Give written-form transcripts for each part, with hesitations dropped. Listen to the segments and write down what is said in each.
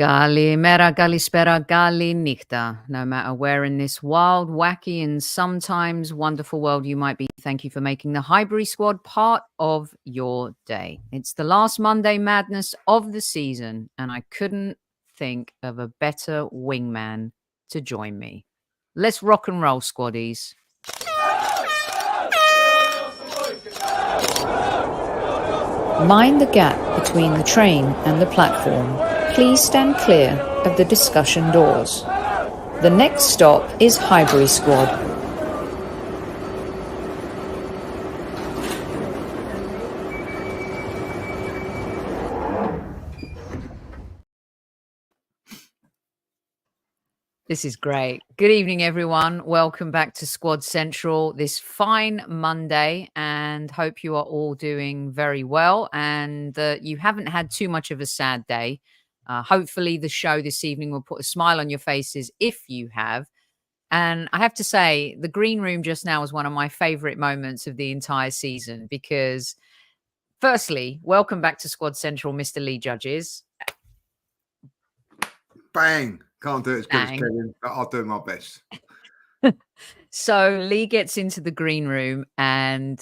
Kalimera, kalispera, kalinichta. No matter where in this wild, wacky, and sometimes wonderful world you might be, thank you for making the Highbury Squad part of your day. It's the last Monday madness of the season, and I couldn't think of a better wingman to join me. Let's rock and roll, squaddies. Mind the gap between the train and the platform. Please stand clear of the discussion doors. The next stop is Highbury Squad. This is great. Good evening, everyone. Welcome back to Squad Central this fine Monday, and hope you are all doing very well and you haven't had too much of a sad day. Hopefully the show this evening will put a smile on your faces if you have. And I have to say, the green room just now was one of my favorite moments of the entire season because, firstly, welcome back to Squad Central, Mr. Lee Judges. Bang! Can't do it as good as Kevin, but I'll do my best. So Lee gets into the green room and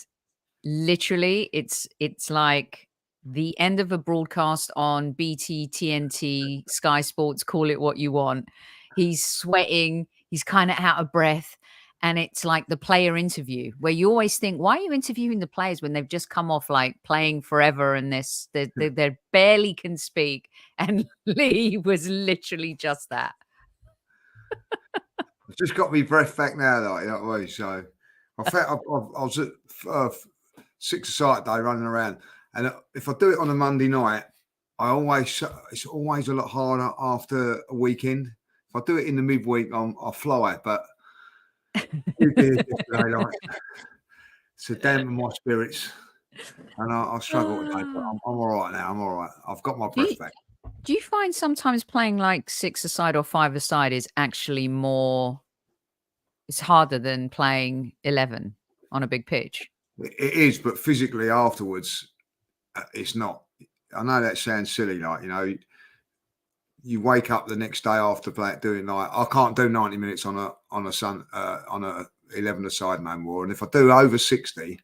literally it's like the end of a broadcast on BT, TNT, Sky Sports, call it what you want. He's sweating, he's kind of out of breath. And it's like the player interview where you always think, why are you interviewing the players when they've just come off like playing forever and they barely can speak? And Lee was literally just that. I've just got my breath back now, like that way. So I was at 6 day running around, and if I do it on a Monday night, it's always a lot harder after a weekend. If I do it in the midweek, I'll fly. But today, so dampen my spirits, and I'll struggle today. But I'm all right now. I'm all right. I've got my breath back. Do you find sometimes playing like 6-a-side or 5-a-side is actually it's harder than playing 11 on a big pitch? It is, but physically afterwards, it's not. I know that sounds silly, like, you wake up the next day after doing like, I can't do 90 minutes on a 11-a-side no more. And if I do over 60,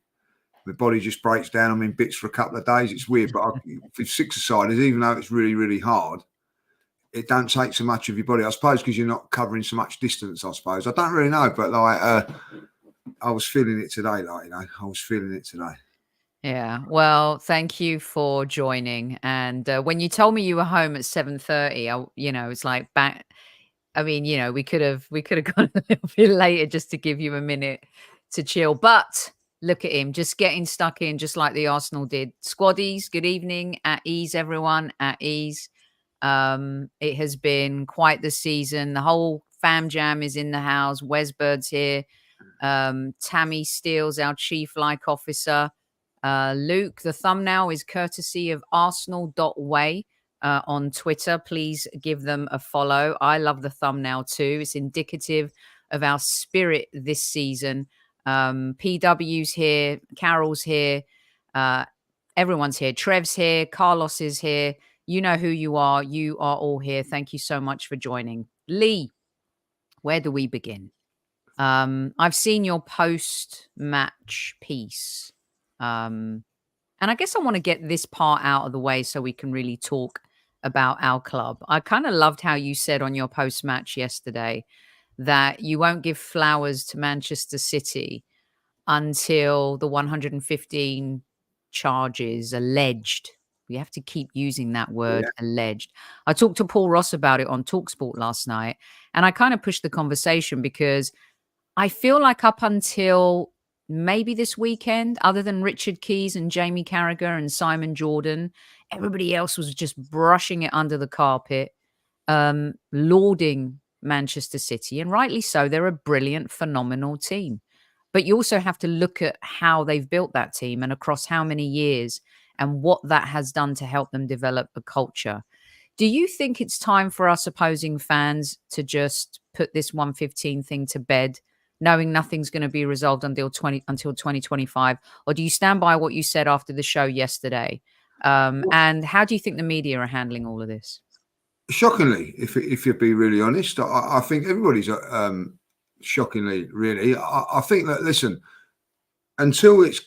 my body just breaks down. I'm in bits for a couple of days. It's weird, but for 6-a-siders, even though it's really, really hard, it don't take so much of your body, I suppose, because you're not covering so much distance, I suppose. I don't really know, but like, I was feeling it today, I was feeling it today. Yeah, well, thank you for joining. And when you told me you were home at 7:30, it's like back. I mean, we could have gone a little bit later just to give you a minute to chill. But look at him, just getting stuck in, just like the Arsenal did. Squaddies, good evening, at ease, everyone, at ease. It has been quite the season. The whole fam jam is in the house. Wes Bird's here. Tammy Steele's our chief like officer. Luke, the thumbnail is courtesy of arsenal.way on Twitter. Please give them a follow. I love the thumbnail too. It's indicative of our spirit this season. PW's here. Carol's here. Everyone's here. Trev's here. Carlos is here. You know who you are. You are all here. Thank you so much for joining. Lee, where do we begin? I've seen your post-match piece. And I guess I want to get this part out of the way so we can really talk about our club. I kind of loved how you said on your post-match yesterday that you won't give flowers to Manchester City until the 115 charges alleged. We have to keep using that word, alleged. I talked to Paul Ross about it on TalkSPORT last night, and I kind of pushed the conversation because I feel like up until maybe this weekend, other than Richard Keys and Jamie Carragher and Simon Jordan, everybody else was just brushing it under the carpet, lauding Manchester City. And rightly so. They're a brilliant, phenomenal team. But you also have to look at how they've built that team and across how many years and what that has done to help them develop a culture. Do you think it's time for us opposing fans to just put this 115 thing to bed, knowing nothing's going to be resolved until 2025? Or do you stand by what you said after the show yesterday? And how do you think the media are handling all of this? Shockingly, if you'd be really honest, I think everybody's shockingly, really. I think that, listen, until it's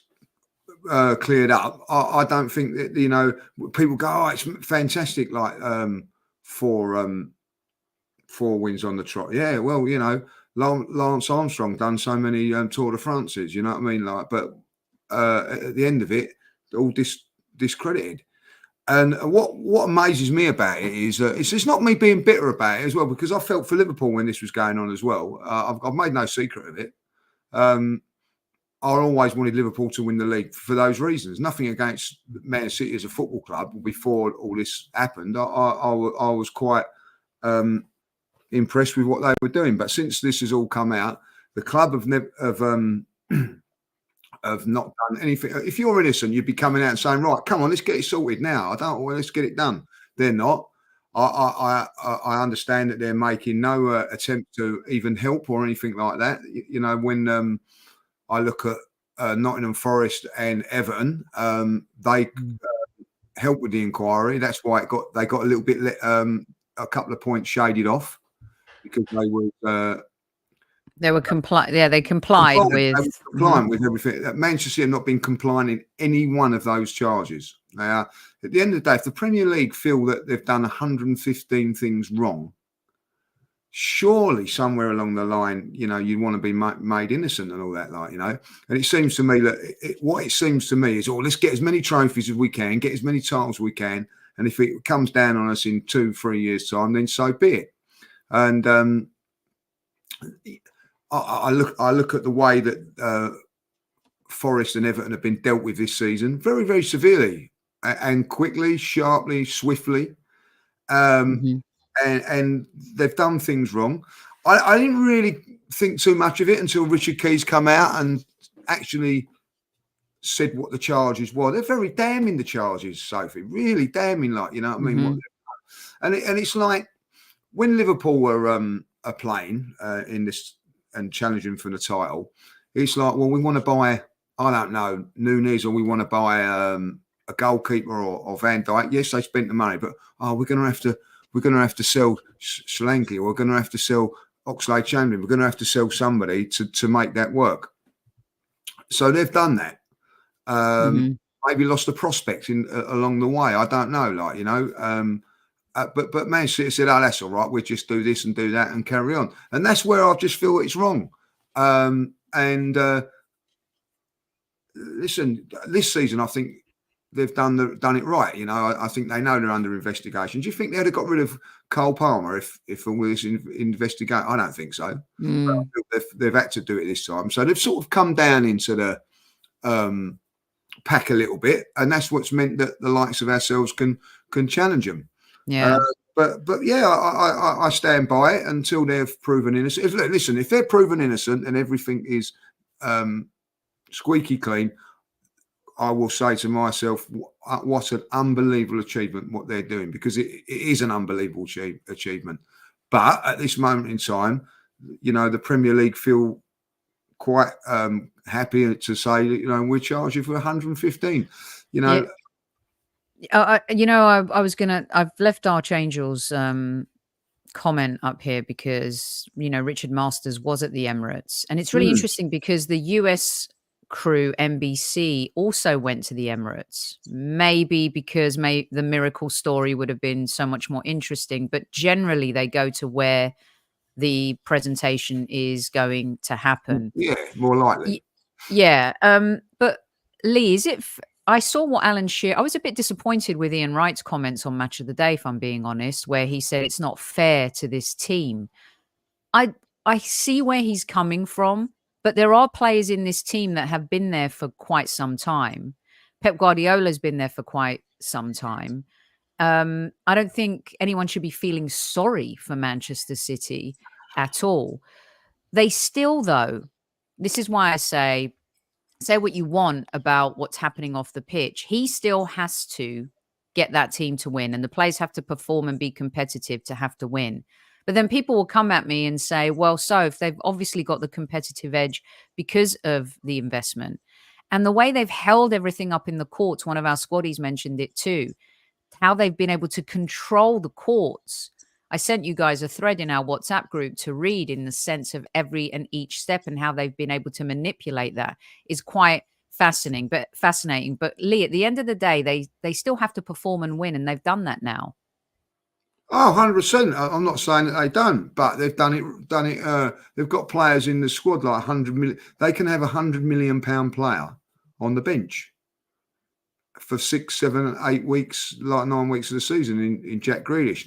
cleared up, I don't think that, you know, people go, oh, it's fantastic, like four wins on the trot. Yeah, well, you know, Lance Armstrong done so many Tour de France's, you know what I mean? Like, but at the end of it, all discredited. And what amazes me about it is it's not me being bitter about it as well, because I felt for Liverpool when this was going on as well. I've made no secret of it. I always wanted Liverpool to win the league for those reasons. Nothing against Man City as a football club. Before all this happened, I was quite impressed with what they were doing. But since this has all come out, the club have not done anything. If you're innocent, you'd be coming out and saying, "Right, come on, let's get it sorted now." Let's get it done. They're not. I understand that they're making no attempt to even help or anything like that. You know, when I look at Nottingham Forest and Everton, they helped with the inquiry. That's why they got a little bit a couple of points shaded off, because they complied with everything. Manchester City have not been complying in any one of those charges. Now, at the end of the day, if the Premier League feel that they've done 115 things wrong, surely somewhere along the line, you know, you want to be made innocent and all that, like, you know. And it seems to me that what it seems to me is, oh, let's get as many trophies as we can, get as many titles as we can, and if it comes down on us in 2-3 years' time, then so be it. And I look at the way that Forest and Everton have been dealt with this season very, very severely and quickly, sharply, swiftly. And they've done things wrong. I didn't really think too much of it until Richard Keys come out and actually said what the charges were. They're very damning, the charges, Sophie. Really damning, like, you know what I mean? And it's like when Liverpool were are playing in this and challenging for the title, it's like, well, we want to buy, I don't know, Nunes, or we want to buy a goalkeeper or Van Dijk. Yes, they spent the money, but we're going to have to sell Solanke, or we're going to have to sell Oxlade-Chamberlain. We're going to have to sell somebody to make that work. So they've done that. Maybe lost a prospect along the way. I don't know, like, you know. But Man City said, "Oh, that's all right. We'll just do this and do that and carry on." And that's where I just feel it's wrong. Listen, this season I think they've done it right. You know, I think they know they're under investigation. Do you think they'd have got rid of Cole Palmer if all this investigation? I don't think so. They've had to do it this time, so they've sort of come down into the pack a little bit, and that's what's meant that the likes of ourselves can challenge them. Yeah. But yeah, I stand by it until they've proven innocent. Listen, if they're proven innocent and everything is squeaky clean, I will say to myself, what an unbelievable achievement what they're doing, because it is an unbelievable achievement. But at this moment in time, you know, the Premier League feel quite happy to say that, you know, we're charging for 115. You know. Yeah. I've left Archangel's comment up here because, you know, Richard Masters was at the Emirates, and it's really interesting because the US crew NBC also went to the Emirates, maybe because the miracle story would have been so much more interesting, but generally they go to where the presentation is going to happen. Yeah, more likely. Yeah. But Lee, is it I saw what Alan Shearer, I was a bit disappointed with Ian Wright's comments on Match of the Day, if I'm being honest, where he said it's not fair to this team. I see where he's coming from, but there are players in this team that have been there for quite some time. Pep Guardiola's been there for quite some time. I don't think anyone should be feeling sorry for Manchester City at all. They still, though, this is why I say what you want about what's happening off the pitch. He still has to get that team to win, and the players have to perform and be competitive to have to win. But then people will come at me and say, well, so if they've obviously got the competitive edge because of the investment and the way they've held everything up in the courts, one of our squaddies mentioned it too. how they've been able to control the courts. I sent you guys a thread in our WhatsApp group to read, in the sense of every and each step, and how they've been able to manipulate that is quite fascinating. But Lee, at the end of the day, they still have to perform and win, and they've done that now. Oh, 100%. I'm not saying that they don't, but they've done it. They've got players in the squad like 100 million. They can have £100 million player on the bench for 6, 7, 8 weeks, like 9 weeks of the season in Jack Grealish.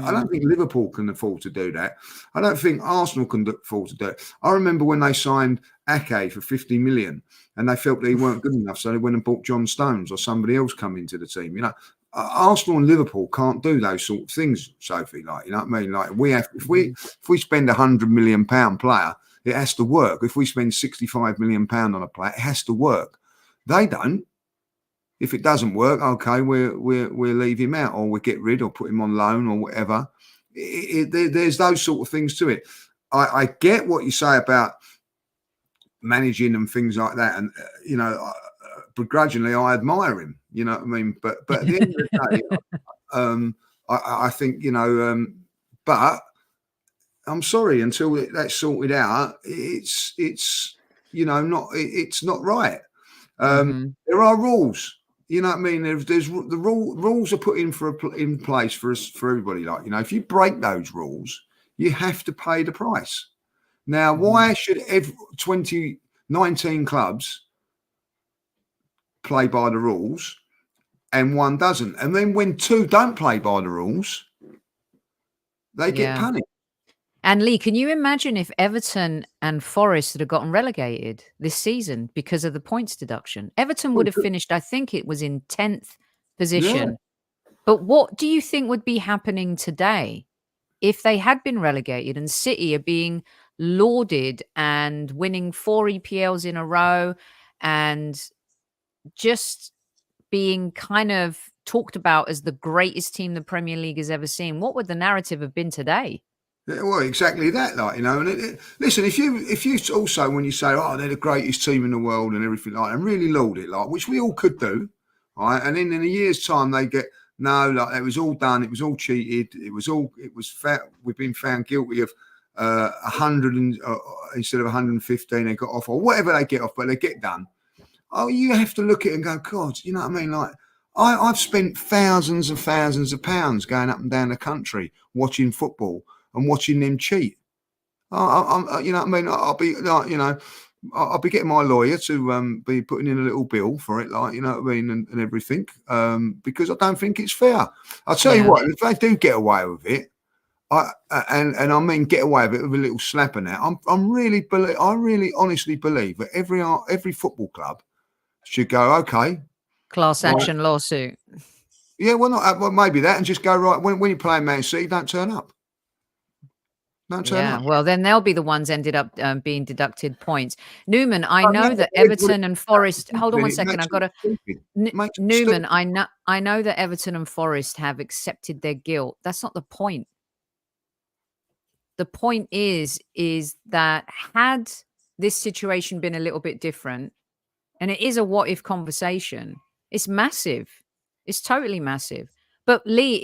I don't think Liverpool can afford to do that. I don't think Arsenal can afford to do it. I remember when they signed Ake for 50 million and they felt they weren't good enough, so they went and bought John Stones or somebody else come into the team. You know, Arsenal and Liverpool can't do those sort of things, Sophie. Like, you know what I mean? Like, if we spend £100 million player, it has to work. If we spend £65 million on a player, it has to work. They don't. If it doesn't work, okay, we'll leave him out, or we get rid, or put him on loan, or whatever. There's those sort of things to it. I get what you say about managing and things like that, and you know, begrudgingly, I admire him. You know what I mean? But at the end of the day, I think, you know, but I'm sorry, until that's sorted out, it's you know, it's not right. There are rules. You know what I mean? There's the rules are put in place for us, for everybody. Like, you know, if you break those rules, you have to pay the price. Now, why should 19 clubs play by the rules and one doesn't? And then when 2 don't play by the rules, they get punished. And Lee, can you imagine if Everton and Forest had gotten relegated this season because of the points deduction? Everton would have finished, I think it was in 10th position. Yeah. But what do you think would be happening today if they had been relegated and City are being lauded and winning 4 EPLs in a row and just being kind of talked about as the greatest team the Premier League has ever seen? What would the narrative have been today? Yeah, well, exactly that, like, you know. And listen, if you also, when you say, oh, they're the greatest team in the world and everything like that, and really laud it, like, which we all could do, right? And then in a year's time, they get, no, like, it was all done, it was all cheated, it was we've been found guilty of 100 instead of 115, they got off, or whatever they get off, but they get done. Oh, you have to look at it and go, God, you know what I mean? Like, I've spent thousands and thousands of pounds going up and down the country watching football and watching them cheat. You know what I mean? I'll be like, you know, I'll be getting my lawyer to be putting in a little bill for it, like, you know what I mean, and everything, because I don't think it's fair. I'll tell you what, if they do get away with it, and I mean get away with it with a little slap in that, I really honestly believe that every football club should go, okay, class action lawsuit. Yeah, well, maybe that, and just go, right, when you play Man City, don't turn up. Well, then they'll be the ones ended up being deducted points. Newman, I know that Everton and Forest. Hold on one second. I've got to. Newman, I know that Everton and Forest have accepted their guilt. That's not the point. The point is that had this situation been a little bit different, and it is a what if conversation, it's massive. It's totally massive. But Lee,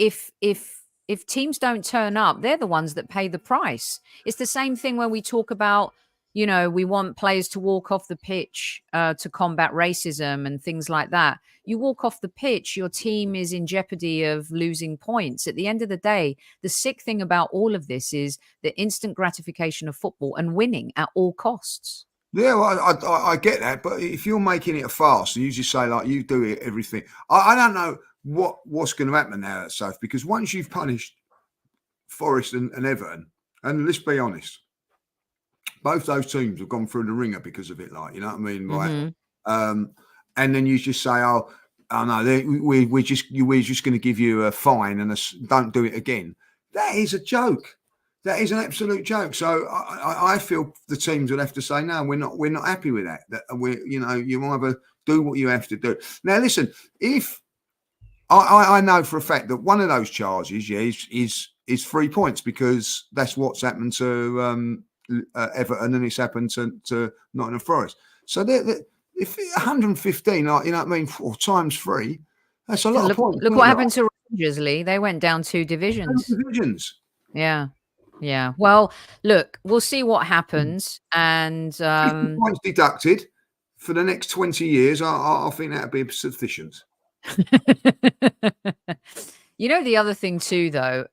if teams don't turn up, they're the ones that pay the price. It's the same thing when we talk about, you know, we want players to walk off the pitch to combat racism and things like that. You walk off the pitch, your team is in jeopardy of losing points. At the end of the day, the sick thing about all of this is the instant gratification of football and winning at all costs. Yeah, well, I get that, but if you're making it a farce, and you just say, like, you do it, everything, I don't know what's going to happen now, Soph, because once you've punished Forest and Everton, and let's be honest, both those teams have gone through the ringer because of it, like, you know what I mean, right? And then you just say, oh no, we're just going to give you a fine and don't do it again. That is a joke. That is an absolute joke. So I feel the teams would have to say, no, we're not happy with that. That you either do what you have to do. Now, listen, if I know for a fact that one of those charges, is 3 points, because that's what's happened to Everton, and it's happened to Nottingham Forest. So if 115, like, you know what I mean, 4 times 3, That's a lot of points. Look what happened to Rangers, Lee. They went down 2 divisions. Yeah. Yeah. Well, look, we'll see what happens. And 50 points deducted for the next 20 years. I think that'd be sufficient. The other thing too, though,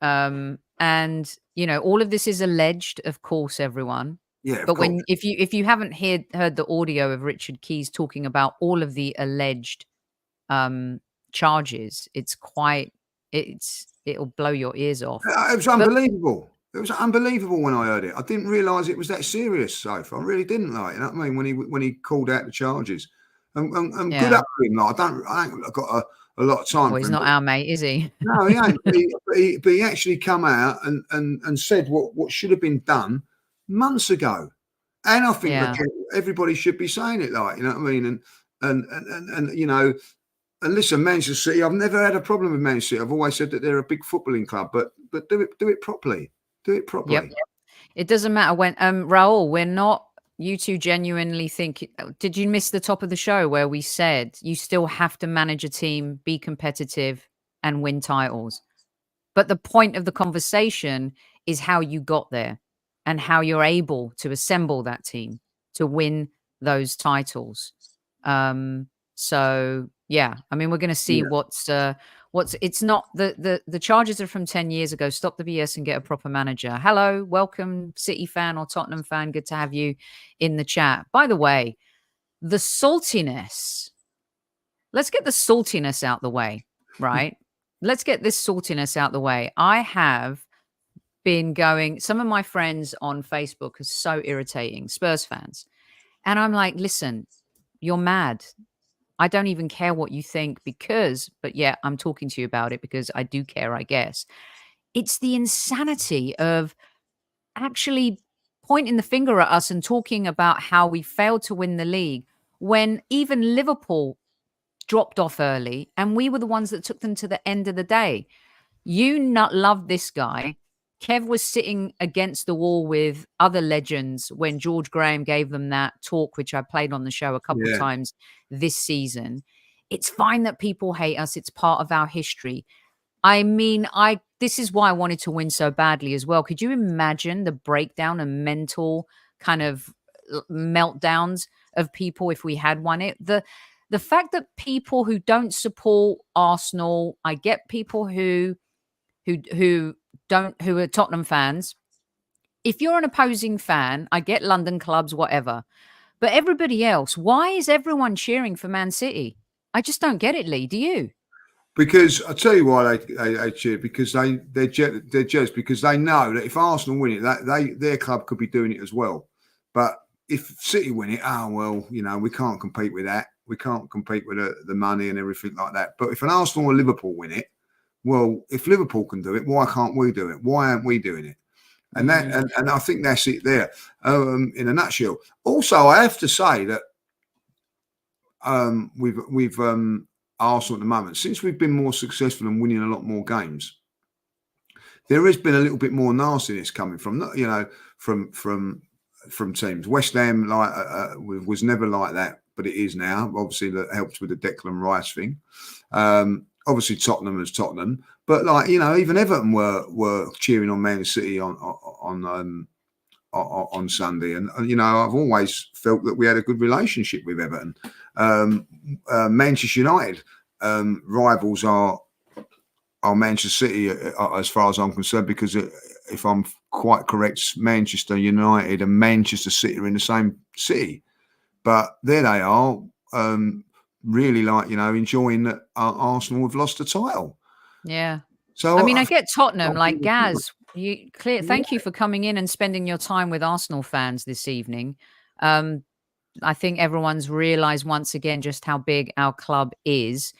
and all of this is alleged, of course, everyone. Yeah, but if you haven't heard the audio of Richard Keys talking about all of the alleged charges, it'll blow your ears off. It was unbelievable. It was unbelievable when I heard it. I didn't realise it was that serious, Soph. I really didn't. You know what I mean? When he called out the charges, and good up to him. I ain't got a lot of time. Well, he's not our mate, is he? No, he ain't. but he actually come out and said what should have been done months ago. And I think everybody should be saying it, like, you know what I mean? And and listen, Manchester City, I've never had a problem with Manchester City. I've always said that they're a big footballing club, but do it properly. Do it properly. Yep. It doesn't matter when Raul, we're not, you two genuinely think, did you miss the top of the show where we said you still have to manage a team, be competitive and win titles? But the point of the conversation is how you got there and how you're able to assemble that team to win those titles. So yeah, I mean, we're going to see what's it's not the charges are from 10 years ago. Stop the BS and get a proper manager. Hello, welcome, City fan or Tottenham fan. Good to have you in the chat. By the way, the saltiness. Let's get the saltiness out the way, right? Let's get this saltiness out the way. I have been going, some of my friends on Facebook are so irritating, Spurs fans. And I'm like, listen, you're mad. I don't even care what you think but yeah, I'm talking to you about it because I do care, I guess. It's the insanity of actually pointing the finger at us and talking about how we failed to win the league when even Liverpool dropped off early and we were the ones that took them to the end of the day. You not love this guy. Kev was sitting against the wall with other legends when George Graham gave them that talk, which I played on the show a couple of times this season. It's fine that people hate us. It's part of our history. I mean, this is why I wanted to win so badly as well. Could you imagine the breakdown and mental kind of meltdowns of people if we had won it? The fact that people who don't support Arsenal, I get people who are Tottenham fans. If you're an opposing fan, I get London clubs, whatever. But everybody else, why is everyone cheering for Man City? I just don't get it, Lee. Do you? Because I'll tell you why they cheer. Because they're jealous. Because they know that if Arsenal win it, their club could be doing it as well. But if City win it, we can't compete with that. We can't compete with the money and everything like that. But if an Arsenal or Liverpool win it, well, if Liverpool can do it, why can't we do it? Why aren't we doing it? And and I think that's it there in a nutshell. Also, I have to say that with Arsenal at the moment, since we've been more successful and winning a lot more games, there has been a little bit more nastiness coming from from teams. West Ham was never like that, but it is now. Obviously, that helps with the Declan Rice thing. Obviously, Tottenham is Tottenham, but even Everton were cheering on Man City on Sunday, and I've always felt that we had a good relationship with Everton. Manchester United rivals are Manchester City as far as I'm concerned, because if I'm quite correct, Manchester United and Manchester City are in the same city, but there they are. Really enjoying that Arsenal have lost the title. Yeah. So I mean, I get Tottenham, like Gaz. Thank you for coming in and spending your time with Arsenal fans this evening. I think everyone's realised once again just how big our club is.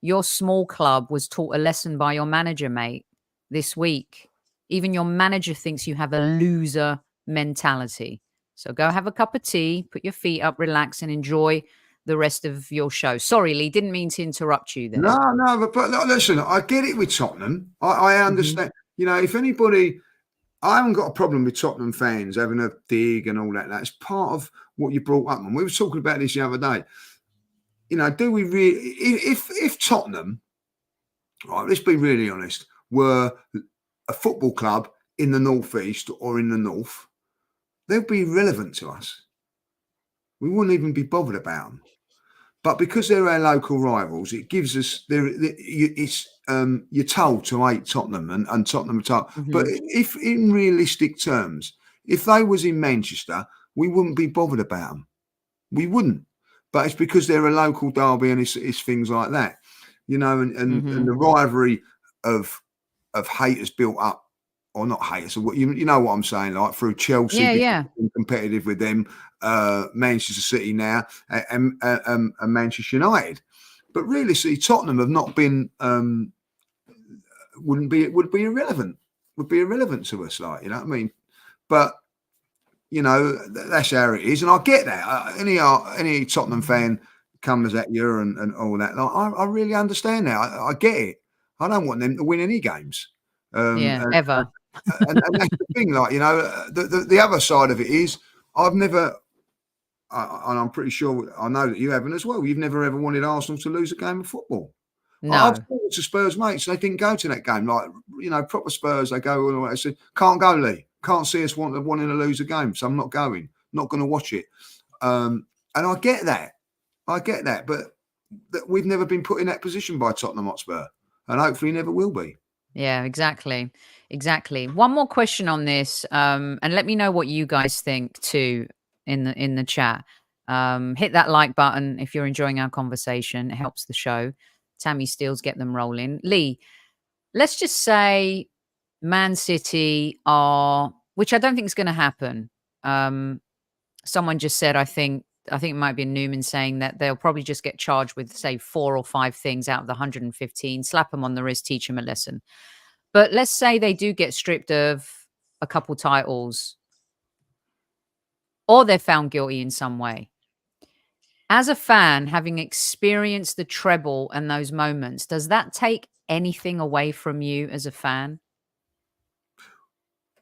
Your small club was taught a lesson by your manager, mate, this week. Even your manager thinks you have a loser mentality. So go have a cup of tea, put your feet up, relax, and enjoy the rest of your show. Sorry, Lee, didn't mean to interrupt you there. No, but listen, I get it with Tottenham. I understand. If anybody, I haven't got a problem with Tottenham fans having a dig and all that. That's part of what you brought up. And we were talking about this the other day. Do we really, if Tottenham right, let's be really honest, were a football club in the northeast or in the north, they'd be irrelevant to us. We wouldn't even be bothered about them. But because they're our local rivals, it gives us you're told to hate Tottenham and Tottenham are told. But if in realistic terms, if they was in Manchester, we wouldn't be bothered about them. We wouldn't. But it's because they're a local derby and it's things like that, you know, and the rivalry of haters built up, or not haters, you know what I'm saying, like through Chelsea being competitive with them, Manchester City now, and Manchester United. But really, see, Tottenham have not been, would be irrelevant, to us, like, you know what I mean? But you know, that's how it is, and I get that. Any Tottenham fan comes at you and all that. Like, I really understand that. I get it. I don't want them to win any games. Ever. And that's the thing, like, you know, the other side of it is I've never, and I'm pretty sure I know that you haven't as well. You've never ever wanted Arsenal to lose a game of football. No. I've talked to Spurs mates, they didn't go to that game. Like, you know, proper Spurs, they go all the way. They said, can't go, Lee. Can't see us wanting to lose a game, so I'm not going. Not going to watch it. And I get that. But we've never been put in that position by Tottenham Hotspur, and hopefully never will be. Yeah, exactly. One more question on this, and let me know what you guys think too in the chat. Hit that like button if you're enjoying our conversation. It helps the show. Tammy Steele's get them rolling. Lee, let's just say Man City are, which I don't think is going to happen. Someone just said, I think it might be Newman saying that they'll probably just get charged with, say, 4 or 5 things out of the 115, slap them on the wrist, teach them a lesson. But let's say they do get stripped of a couple titles, or they're found guilty in some way. As a fan, having experienced the treble and those moments, does that take anything away from you as a fan?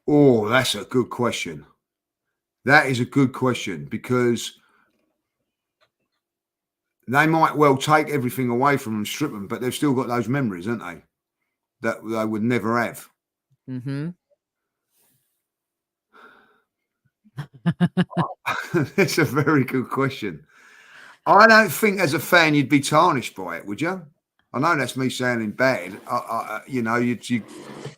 Oh, that's a good question. That is a good question, because they might well take everything away from them, strip them, but they've still got those memories, haven't they? That they would never have. That's a very good question. I don't think as a fan you'd be tarnished by it, would you? I know that's me sounding bad. You know, you'd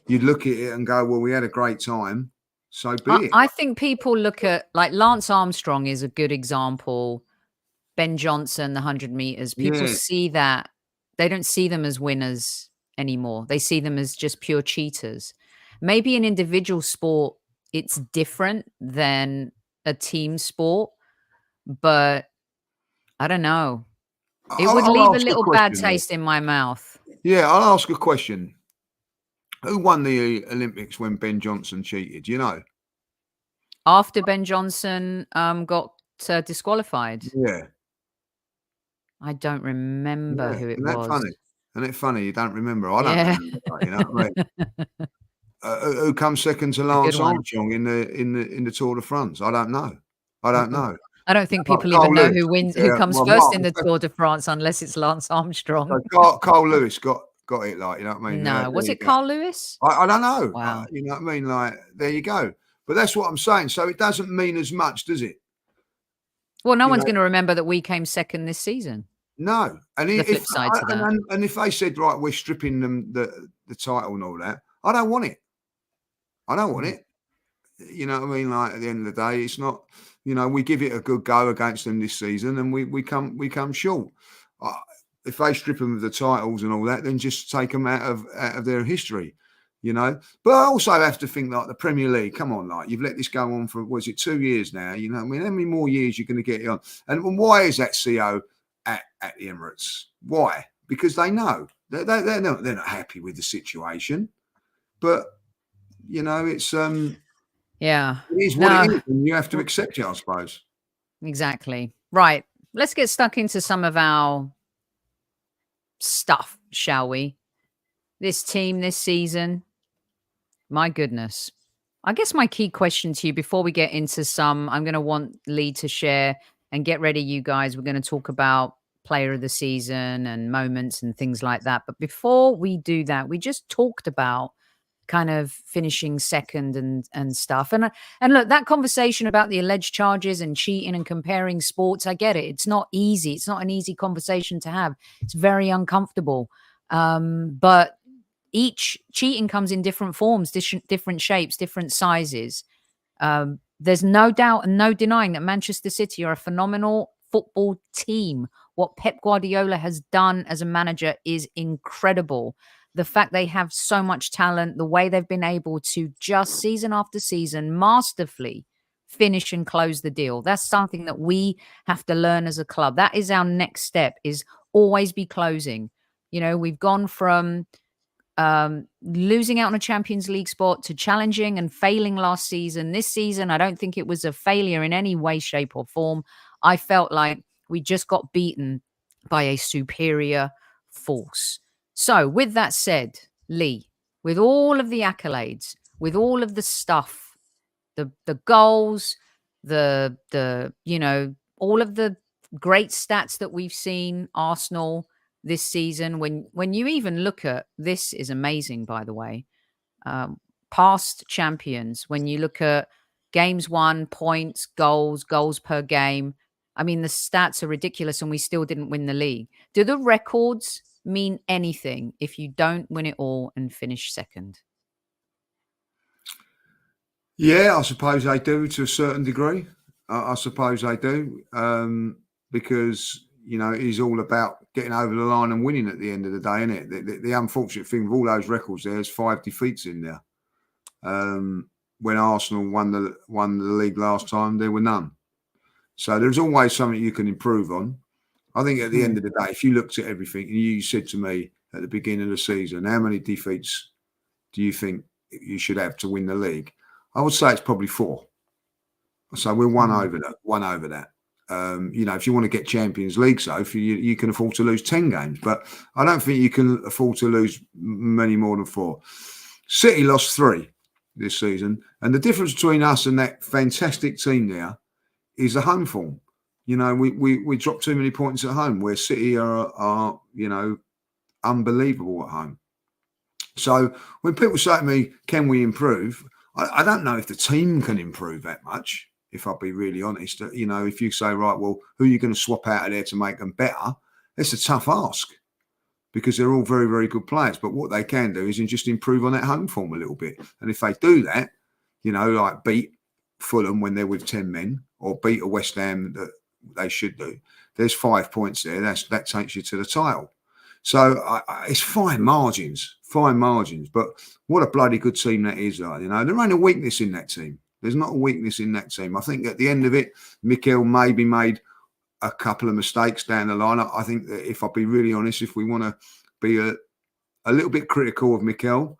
look at it and go, well, we had a great time, so be it. I think people look at, like, Lance Armstrong is a good example. Ben Johnson, the 100 meters. People see that. They don't see them as winners anymore. They see them as just pure cheaters. Maybe in individual sport, it's different than a team sport, but I don't know. It would leave a little bad taste in my mouth. Yeah, I'll ask a question. Who won the Olympics when Ben Johnson cheated? Do you know? After Ben Johnson got disqualified. Yeah. I don't remember who it was. Funny? Isn't it funny you don't remember? I don't remember that, you know what I mean? Who comes second to Lance Armstrong in the Tour de France? I don't know. I don't think people even know who comes first in the Tour de France unless it's Lance Armstrong. So Carl Lewis got it, like, you know what I mean? No, was it Carl Lewis? I don't know. Wow. You know what I mean? Like, there you go. But that's what I'm saying. So it doesn't mean as much, does it? Well, no one's going to remember that we came second this season. No. And the flip side to that. And if they said, right, we're stripping them the title and all that, I don't want it. I don't want it. You know what I mean? Like, at the end of the day, it's not, you know, we give it a good go against them this season and we come short. If they strip them of the titles and all that, then just take them out of their history, you know. But I also have to think, like, the Premier League, come on, like, you've let this go on for, was it 2 years now? You know what I mean? How many more years you're going to get it on? And why is that CO at the Emirates? Why? Because they know they're not happy with the situation. But, you know, it's it is what it is, and you have to accept it, I suppose. Exactly. Right. Let's get stuck into some of our stuff, shall we? This team this season, my goodness. I guess my key question to you before we get into some, I'm going to want Lee to share, and get ready, you guys. We're going to talk about player of the season and moments and things like that. But before we do that, we just talked about kind of finishing second and stuff. And look, that conversation about the alleged charges and cheating and comparing sports, I get it. It's not easy. It's not an easy conversation to have. It's very uncomfortable. But each cheating comes in different forms, different shapes, different sizes. There's no doubt and no denying that Manchester City are a phenomenal football team. What Pep Guardiola has done as a manager is incredible. The fact they have so much talent, the way they've been able to just season after season masterfully finish and close the deal. That's something that we have to learn as a club. That is our next step, is always be closing. You know, we've gone from losing out on a Champions League spot to challenging and failing last season. This season, I don't think it was a failure in any way, shape, or form. I felt like we just got beaten by a superior force. So, with that said, Lee, with all of the accolades, with all of the stuff, the goals, the you know, all of the great stats that we've seen Arsenal this season, when you even look at this, is amazing, by the way. Past champions, when you look at games won, points, goals per game, I mean, the stats are ridiculous, and we still didn't win the league. Do the records mean anything if you don't win it all and finish second? Yeah, I suppose they do to a certain degree. I suppose they do, because, you know, it is all about getting over the line and winning at the end of the day, isn't it? The unfortunate thing with all those records, there's 5 defeats in there. When Arsenal won the league last time, there were none. So there's always something you can improve on. I think at the end of the day, if you looked at everything and you said to me at the beginning of the season, how many defeats do you think you should have to win the league? I would say it's probably 4. So we're one over that. You know, if you want to get Champions League, so if you can afford to lose 10 games, but I don't think you can afford to lose many more than 4. City lost 3 this season, and the difference between us and that fantastic team there is the home form. You know, we dropped too many points at home, where City are you know, unbelievable at home. So when people say to me, can we improve? I don't know if the team can improve that much, if I'll be really honest. You know, if you say, right, well, who are you going to swap out of there to make them better? It's a tough ask, because they're all very, very good players. But what they can do is just improve on that home form a little bit. And if they do that, you know, like beat Fulham when they're with 10 men, or beat a West Ham that they should do, there's 5 points there. That takes you to the title. So it's fine margins. But what a bloody good team that is. You know, there ain't a weakness in that team. There's not a weakness in that team. I think at the end of it, Mikel maybe made a couple of mistakes down the line. I think that, if I'll be really honest, if we want to be a little bit critical of Mikel,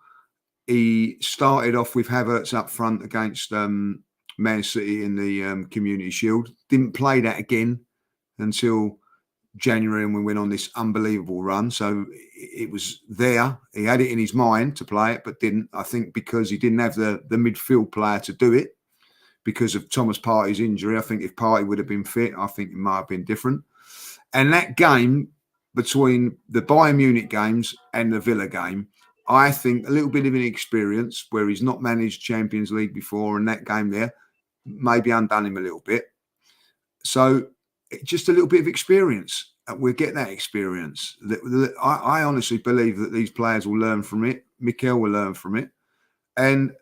he started off with Havertz up front against Man City in the Community Shield. Didn't play that again until January, and we went on this unbelievable run. So it was there. He had it in his mind to play it, but didn't. I think because he didn't have the midfield player to do it because of Thomas Partey's injury. I think if Partey would have been fit, I think it might have been different. And that game between the Bayern Munich games and the Villa game, I think a little bit of inexperience, where he's not managed Champions League before, and that game there maybe undone him a little bit. So just a little bit of experience. We'll get that experience. I honestly believe that these players will learn from it. Mikel will learn from it. And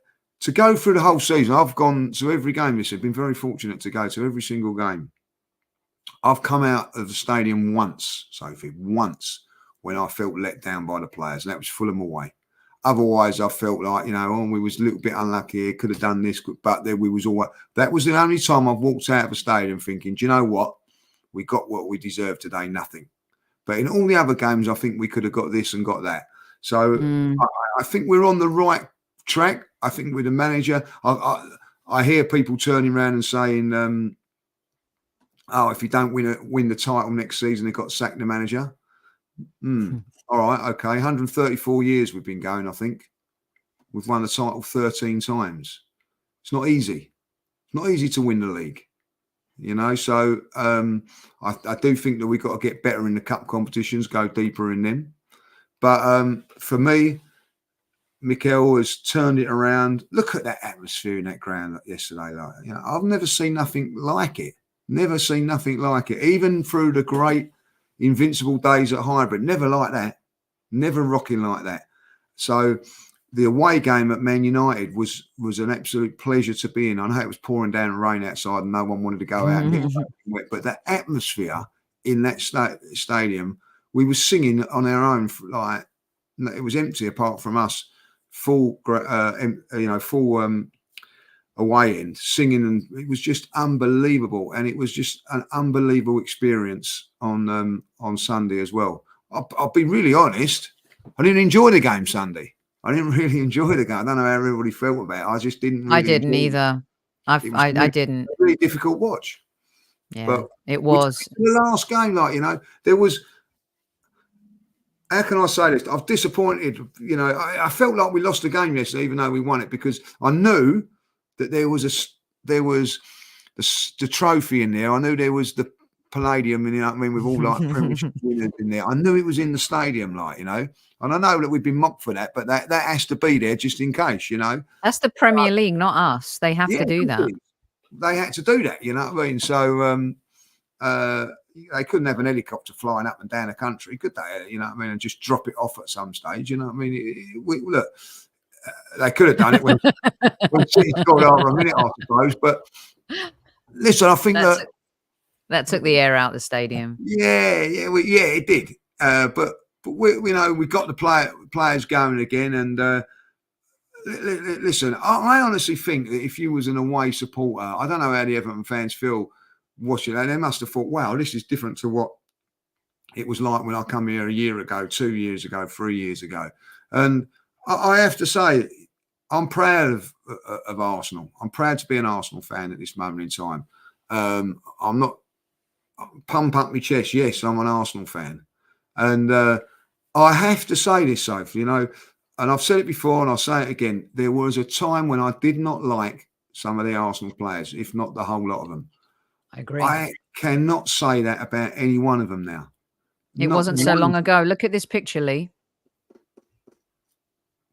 to go through the whole season, I've gone to every game this year. I've been very fortunate to go to every single game. I've come out of the stadium once, Sophie, once, when I felt let down by the players, and that was Fulham away. Otherwise, I felt like, you know, we was a little bit unlucky here, could have done this, but then we was all. That was the only time I've walked out of a stadium thinking, do you know what? We got what we deserved today, nothing. But in all the other games, I think we could have got this and got that. So I think we're on the right track. I think with the manager, I hear people turning around and saying, oh, if you don't win the title next season, they've got to sack the manager. All right, okay. 134 years we've been going, I think. We've won the title 13 times. It's not easy. It's not easy to win the league. you know. So I do think that we've got to get better in the cup competitions, go deeper in them. But for me, Mikel has turned it around. Look at that atmosphere in that ground yesterday. Like, you know, I've never seen nothing like it. Never seen nothing like it. Even through the great invincible days at Highbury, never like that. Never rocking like that. So the away game at Man United was an absolute pleasure to be in. I know it was pouring down rain outside and no one wanted to go out and get wet, but that atmosphere in that stadium, we were singing on our own. Like, it was empty apart from us. Full away end singing, and it was just unbelievable, and it was just an unbelievable experience on Sunday as well. I'll be really honest, I didn't enjoy the game Sunday. I didn't really enjoy the game. I don't know how everybody felt about it. I just didn't really. I didn't either. I didn't. A really difficult watch. Yeah, but it was the last game. Like, you know, there was. How can I say this? I'm disappointed. You know, I felt like we lost the game yesterday, even though we won it, because I knew that there was the trophy in there. I knew there was the Palladium, you know what I mean, with all like Premiership winners in there. I knew it was in the stadium, like, you know. And I know that we've been mocked for that, but that has to be there just in case, you know. That's the Premier League, not us. They have to do that. They had to do that, you know what I mean? So they couldn't have an helicopter flying up and down the country, could they? You know what I mean? And just drop it off at some stage, you know what I mean? Look, they could have done it when City scored after a minute, I suppose. But listen, I think that took the air out of the stadium. Yeah, it did. But we know we got the players going again. And listen, I honestly think that if you was an away supporter, I don't know how the Everton fans feel watching that. They must have thought, wow, this is different to what it was like when I come here a year ago, 2 years ago, 3 years ago. And I have to say, I'm proud of Arsenal. I'm proud to be an Arsenal fan at this moment in time. I'm not pump up my chest. Yes, I'm an Arsenal fan. And I have to say this, Sophie, you know, and I've said it before and I'll say it again. There was a time when I did not like some of the Arsenal players, if not the whole lot of them. I agree. I cannot say that about any one of them now. It wasn't so long ago. Look at this picture, Lee.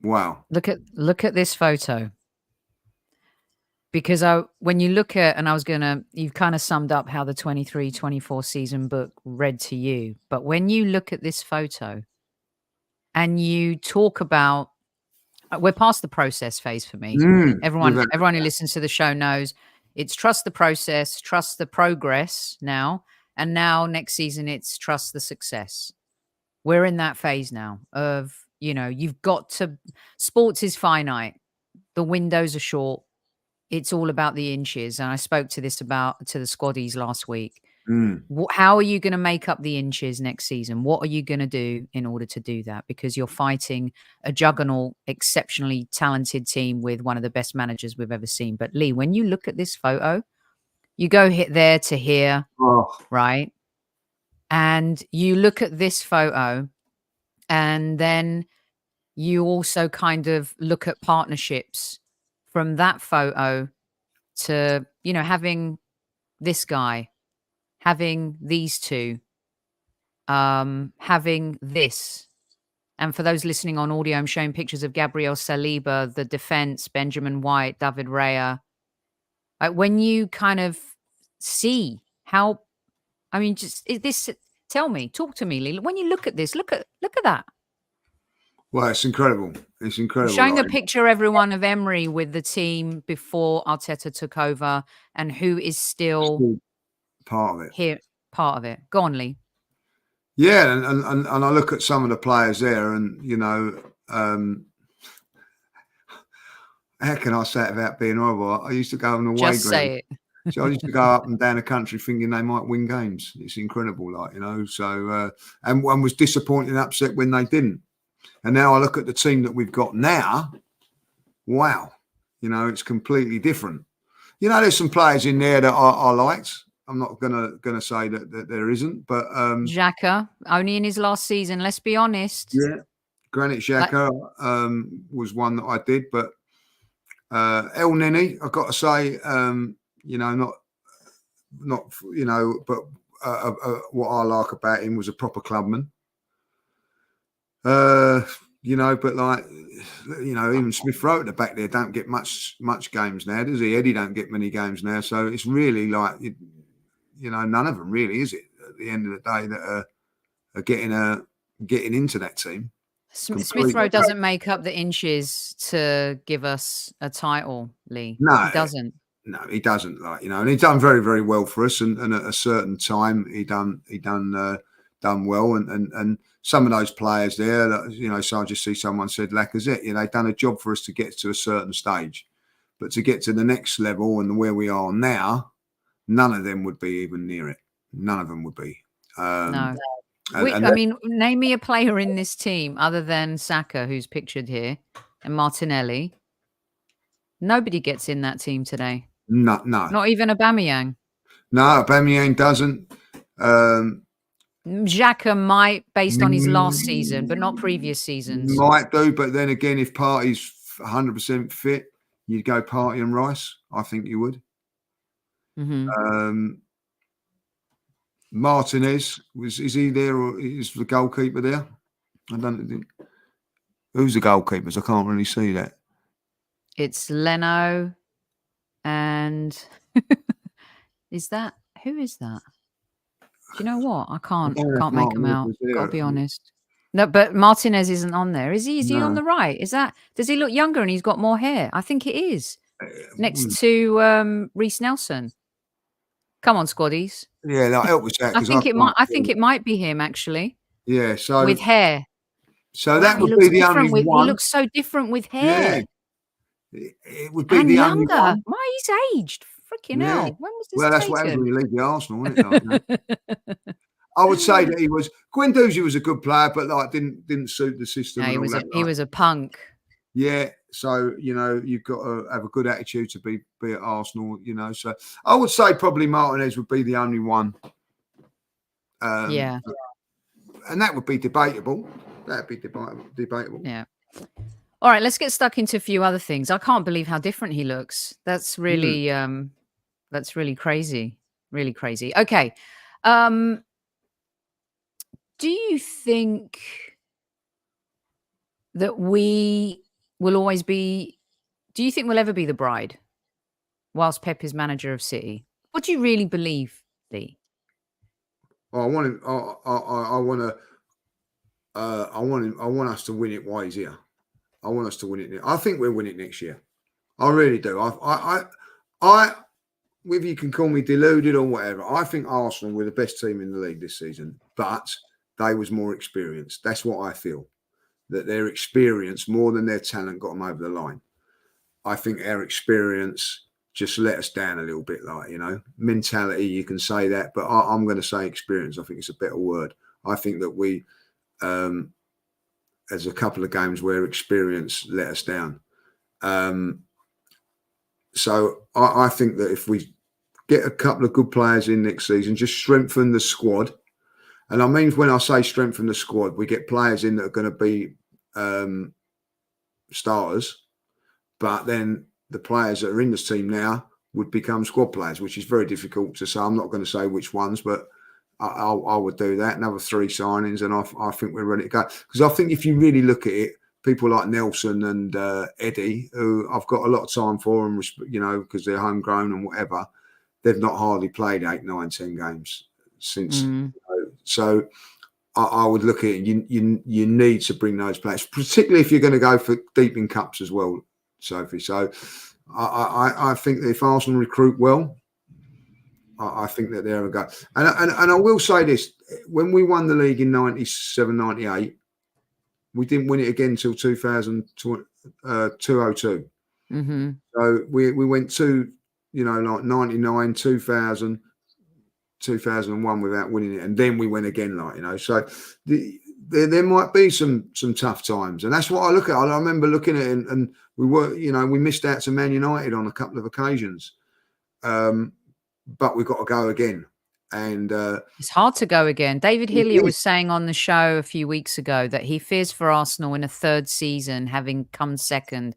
Wow. Look at this photo. Because when you look at, and you've kind of summed up how the 23-24 season book read to you. But when you look at this photo and you talk about, we're past the process phase for me. Everyone who listens to the show knows it's trust the process, trust the progress now. And now next season, it's trust the success. We're in that phase now of, you know, you've got to, sports is finite. The windows are short. It's all about the inches. And I spoke to the squaddies last week. How are you going to make up the inches next season? What are you going to do in order to do that? Because you're fighting a juggernaut, exceptionally talented team with one of the best managers we've ever seen. But Lee, when you look at this photo, you go hit there to here, right? And you look at this photo and then you also kind of look at partnerships from that photo to, you know, having this guy, having these two, having this. And for those listening on audio, I'm showing pictures of Gabriel Saliba, the defense, Benjamin White, David Raya. Like, when you kind of see how, I mean, just this, talk to me, Lee. When you look at this, look at that. Well, it's incredible. It's incredible. Showing a picture, everyone, of Emery with the team before Arteta took over and who is still part of it. Here, part of it. Go on, Lee. Yeah, and I look at some of the players there, and you know, how can I say it without being horrible? I used to go on the away ground. Just say it. So I used to go up and down the country thinking they might win games. It's incredible, like, you know. So and one was disappointed and upset when they didn't. And now I look at the team that we've got now. Wow, you know, it's completely different. You know, there's some players in there that I liked. I'm not gonna say that there isn't, but Xhaka, only in his last season. Let's be honest. Yeah, Granit Xhaka was one that I did, but El Nini, I've got to say, you know, not you know, but what I like about him was a proper clubman. You know, but like, you know, even Smith Rowe at the back there don't get much games now, does he? Eddie don't get many games now, so it's really like, you know, none of them really, is it? At the end of the day, that are getting into that team. Smith Rowe doesn't make up the inches to give us a title, Lee. No, he doesn't. No, he doesn't. Like, you know, and he done very, very well for us. And at a certain time, he done well. And some of those players there, that, you know, so I just see someone said Lacazette. You know, they've done a job for us to get to a certain stage, but to get to the next level and where we are now, none of them would be even near it. None of them would be. No. I mean, name me a player in this team other than Saka, who's pictured here, and Martinelli. Nobody gets in that team today. No. Not even Aubameyang. No, Aubameyang doesn't. Xhaka might, based on his last season, but not previous seasons. Might do, but then again, if Partey's 100% fit, you'd go Partey and Rice. I think you would. Mm-hmm. Martinez, is he there, or is the goalkeeper there? I don't think. Who's the goalkeepers? I can't really see that. It's Leno, and who is that? Do you know what? I can't make them out. Got to be honest. No, but Martinez isn't on there, is he? Is he on the right? Does he look younger and he's got more hair? I think it is. Next to Reece Nelson. Come on, squaddies. Yeah, that help with that. I think it might be him actually. Yeah, so with hair. So that would be the only one. He looks so different with hair. Yeah. It would be the only one. Why, he's aged. Freaking hell. When was this Well, that's what happens when you leave the Arsenal, isn't it? I would say that he was. Guendouzi was a good player, but like didn't suit the system. No, he was a punk. Yeah, so you know you've got to have a good attitude to be at Arsenal. You know, so I would say probably Martinez would be the only one. Yeah, and that would be debatable. That'd be debatable. Yeah. All right, let's get stuck into a few other things. I can't believe how different he looks. That's really crazy. Really crazy. Okay. Do you think that we will always be, do you think we'll ever be the bride whilst Pep is manager of City? What do you really believe, Lee? I want us to win it while he's here. I want us to win it. I think we'll win it next year. I really do. Whether you can call me deluded or whatever, I think Arsenal were the best team in the league this season, but they was more experienced. That's what I feel. That their experience, more than their talent, got them over the line. I think our experience just let us down a little bit, like, you know, mentality, you can say that, but I'm going to say experience. I think it's a better word. I think that we, there's a couple of games where experience let us down. So I think that if we get a couple of good players in next season, just strengthen the squad. And I mean, when I say strengthen the squad, we get players in that are going to be starters, but then the players that are in this team now would become squad players, which is very difficult to say. I'm not going to say which ones, but I would do that. Another 3 signings, and I think we're ready to go. Because I think if you really look at it, people like Nelson and Eddie, who I've got a lot of time for, and you know, because they're homegrown and whatever, they've not hardly played 8, 9, 10 games since. You know, so I would look at it. You need to bring those players, particularly if you're going to go for deep in cups as well, Sophie. So I think that if Arsenal recruit well, I think that they're a go. And I will say this: when we won the league in 97, 98, we didn't win it again until 202. So we went to, you know, like 99, 2000, 2001 without winning it, and then we went again, like, you know. So there might be some tough times, and that's what I look at. I remember looking at it, and we were, you know, we missed out to Man United on a couple of occasions, but we've got to go again. And it's hard to go again. David Hillier was saying on the show a few weeks ago that he fears for Arsenal in a third season, having come second,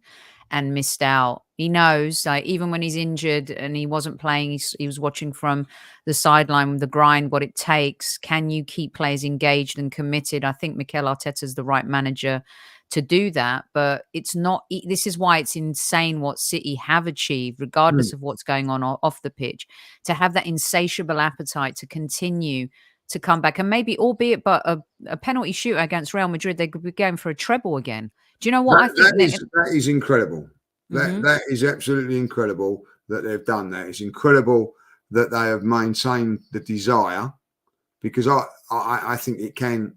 and missed out. He knows, like, even when he's injured and he wasn't playing, he was watching from the sideline with the grind, what it takes. Can you keep players engaged and committed? I think Mikel Arteta's the right manager to do that, but it's not. This is why it's insane what City have achieved, regardless of what's going on off the pitch, to have that insatiable appetite to continue to come back, and maybe, albeit but a penalty shootout against Real Madrid, they could be going for a treble again. Do you know what I think? That is incredible. That is absolutely incredible that they've done that. It's incredible that they have maintained the desire, because I think it can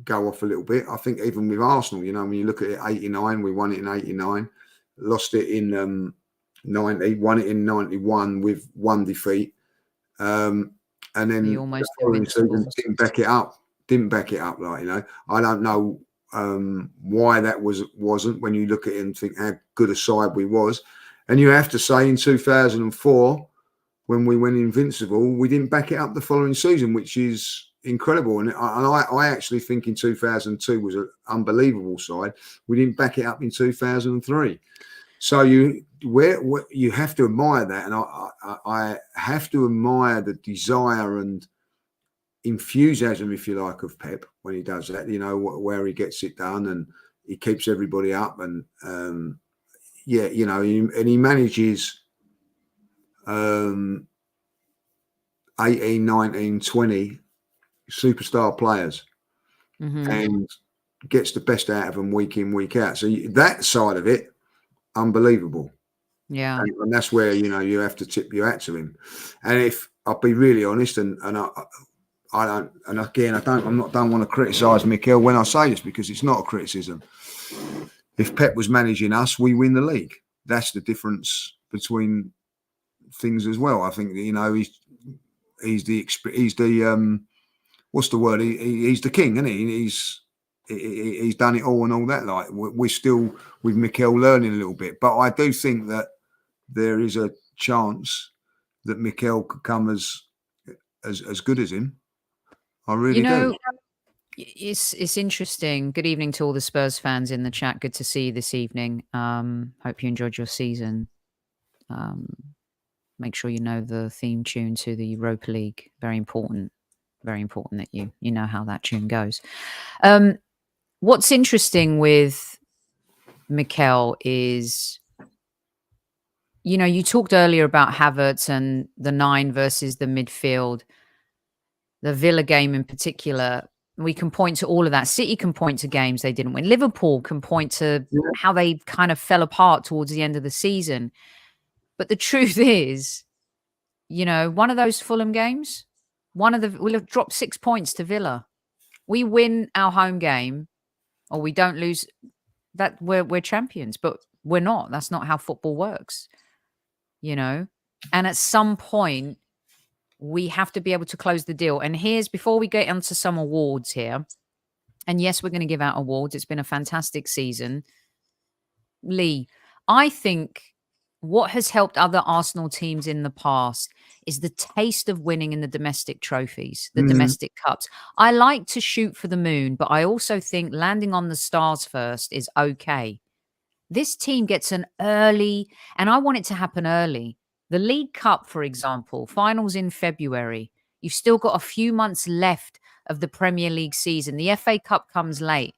go off a little bit. I think even with Arsenal, you know, when you look at it, 89, we won it in 89, lost it in 90, won it in 91 with one defeat. And then the following season didn't back it up. Like, you know, I don't know why that wasn't, when you look at it and think how good a side we was. And you have to say, in 2004, when we went invincible, we didn't back it up the following season, which is incredible. And I actually think in 2002 was an unbelievable side. We didn't back it up in 2003. So you have to admire that, and I have to admire the desire and enthusiasm, if you like, of Pep when he does that. You know, where he gets it done and he keeps everybody up, and you know, and he manages 18, 19, 20 superstar players and gets the best out of them week in, week out. So that side of it, unbelievable. Yeah. And that's where, you know, you have to tip your hat to him. And if I'll be really honest, and I don't, and again, I don't want to criticise Mikel when I say this, because it's not a criticism. If Pep was managing us, we win the league. That's the difference between things as well. I think, you know, he's the what's the word? He's the king, isn't he? He's done it all and all that. Like, we're still with Mikel learning a little bit, but I do think that there is a chance that Mikel could come as good as him. I really do. It's interesting. Good evening to all the Spurs fans in the chat. Good to see you this evening. Hope you enjoyed your season. Make sure you know the theme tune to the Europa League. Very important. Very important that you know how that tune goes. What's interesting with Mikel is, you know, you talked earlier about Havertz and the 9 versus the midfield, the Villa game in particular. We can point to all of that. City can point to games they didn't win. Liverpool can point to how they kind of fell apart towards the end of the season. But the truth is, you know, one of those Fulham games, we'll have dropped 6 points to Villa. We win our home game, or we don't lose, that we're champions, but we're not. That's not how football works, you know. And at some point, we have to be able to close the deal. And before we get onto some awards here, and yes, we're going to give out awards. It's been a fantastic season. Lee, I think what has helped other Arsenal teams in the past is the taste of winning in the domestic trophies, the domestic cups. I like to shoot for the moon, but I also think landing on the stars first is okay. This team gets an early, and I want it to happen early. The League Cup, for example, finals in February. You've still got a few months left of the Premier League season. The FA Cup comes late.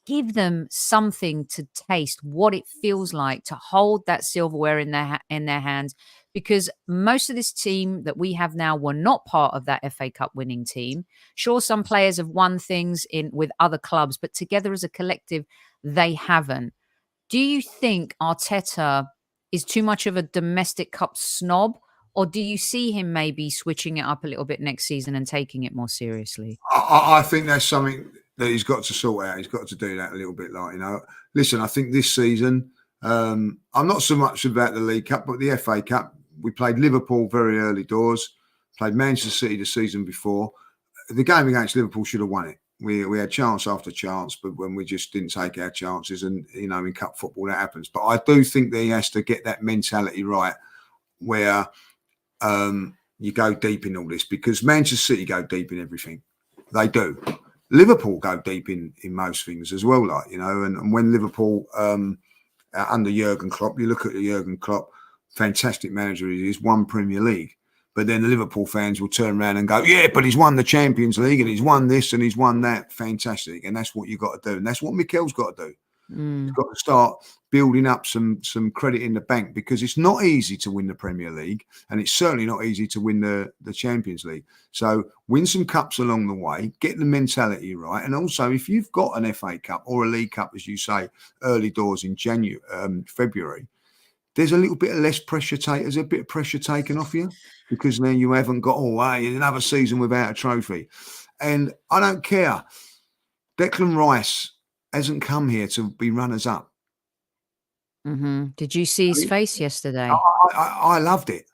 Give them something to taste what it feels like to hold that silverware in their hands, because most of this team that we have now were not part of that FA Cup winning team. Sure, some players have won things with other clubs, but together as a collective, they haven't. Do you think Arteta is too much of a domestic cup snob, or do you see him maybe switching it up a little bit next season and taking it more seriously? I think that's something that he's got to sort out. He's got to do that a little bit. Like, you know, listen, I think this season, I'm not so much about the League Cup, but the FA Cup. We played Liverpool very early doors, played Manchester City the season before. The game against Liverpool should have won it. We had chance after chance, but when we just didn't take our chances, and, you know, in cup football that happens. But I do think that he has to get that mentality right, where you go deep in all this, because Manchester City go deep in everything. They do. Liverpool go deep in most things as well, like, you know, and when Liverpool under Jurgen Klopp. You look at Jurgen Klopp, fantastic manager he is, won Premier League. But then the Liverpool fans will turn around and go, yeah, but he's won the Champions League and he's won this and he's won that. Fantastic. And that's what you've got to do. And that's what Mikel's got to do. He's got to start building up some credit in the bank, because it's not easy to win the Premier League, and it's certainly not easy to win the Champions League. So win some cups along the way, get the mentality right. And also, if you've got an FA Cup or a League Cup, as you say, early doors in February, there's a little bit of less pressure there's a bit of pressure taken off you, because then you haven't got, another season without a trophy. And I don't care. Declan Rice hasn't come here to be runners up. Did you see his face yesterday? I loved it.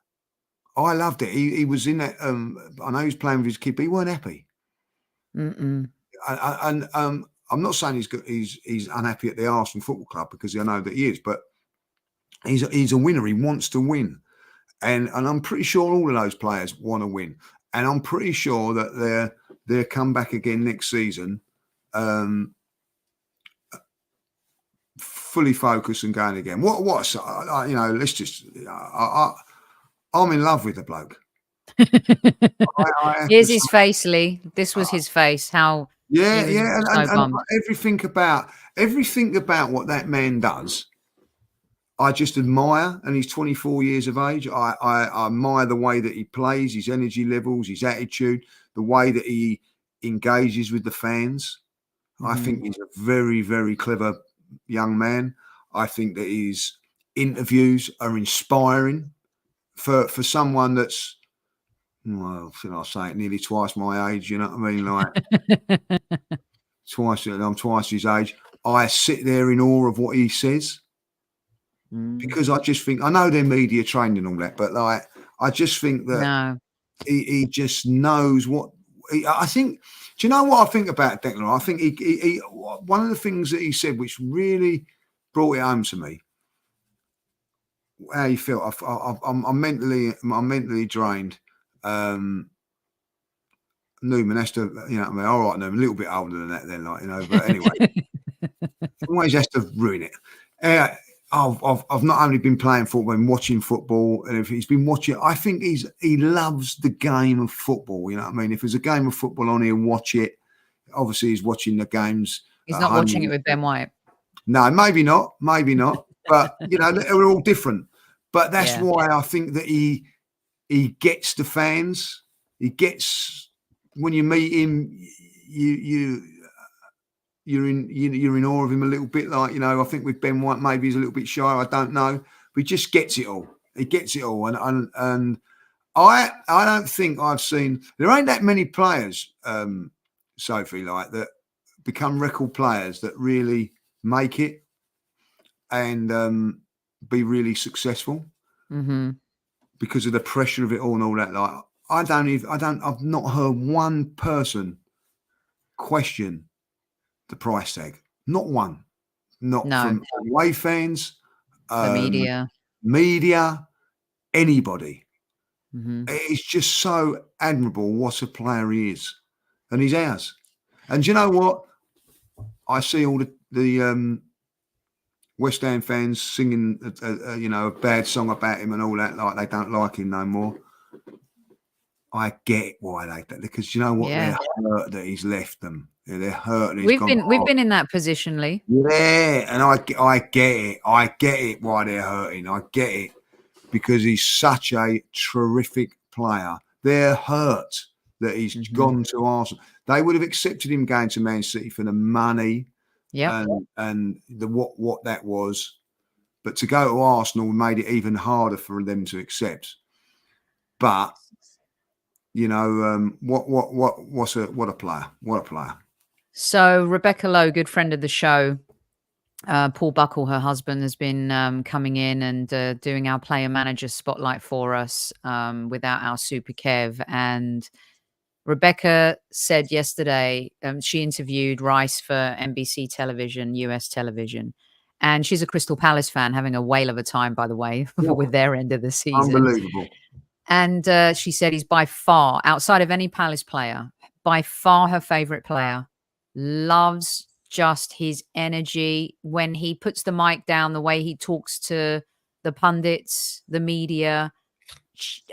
I loved it. He was in that. I know he was playing with his kid, but he weren't happy. And I'm not saying he's unhappy at the Arsenal Football Club, because I know that he is, but he's a winner. He wants to win, and I'm pretty sure all of those players want to win, and I'm pretty sure that they'll come back again next season. Fully focused and going again. Let's just. I'm in love with the bloke. Here's his face, Lee. This was his face. How? And everything about what that man does, I just admire. And he's 24 years of age. I admire the way that he plays, his energy levels, his attitude, the way that he engages with the fans. I think he's a very, very clever young man. I think that his interviews are inspiring for someone that's, well, should I say it, nearly twice my age, you know what I mean? Like I'm twice his age. I sit there in awe of what he says, because I just think, I know they're media trained and all that, but like, I just think that he just knows what I think. Do you know what I think about Declan? I think he one of the things that he said, which really brought it home to me, how he felt. I'm mentally drained. Newman has to, all right, Newman, a little bit older than that, then, but anyway, always has to ruin it. I've not only been playing football and watching football, and if he's been watching, I think he loves the game of football. You know what I mean? If there's a game of football on here, watch it. Obviously, he's watching the games. He's not watching it with Ben White. No, maybe not. But they're all different. But that's why I think that he gets the fans. He gets, when you meet him, you're in awe of him a little bit. Like, I think with Ben White, maybe he's a little bit shy. I don't know, but he just gets it all. He gets it all, and I don't think I've seen. There ain't that many players, Sophie, like that become record players that really make it and be really successful because of the pressure of it all and all that. Like, I've not heard one person question the price tag. Not one. Not from away fans, the media, anybody. It's just so admirable what a player he is, and he's ours. And do you know what? I see all the West Ham fans singing a bad song about him and all that, like they don't like him no more. I get why they do, because you know what? They're hurt that he's left them. They're hurt. We've been in that position, Lee. Yeah, and I get it. I get it why they're hurting. I get it, because he's such a terrific player. They're hurt that he's gone to Arsenal. They would have accepted him going to Man City for the money, and the what that was. But to go to Arsenal made it even harder for them to accept. But what a player! What a player! So Rebecca Lowe, good friend of the show, Paul Buckle, her husband, has been coming in and doing our player manager spotlight for us without our Super Kev. And Rebecca said yesterday, she interviewed Rice for NBC television, US television. And she's a Crystal Palace fan, having a whale of a time, by the way, with their end of the season. Unbelievable. And she said he's by far, outside of any Palace player, by far her favourite player. Loves just his energy when he puts the mic down, the way he talks to the pundits, the media.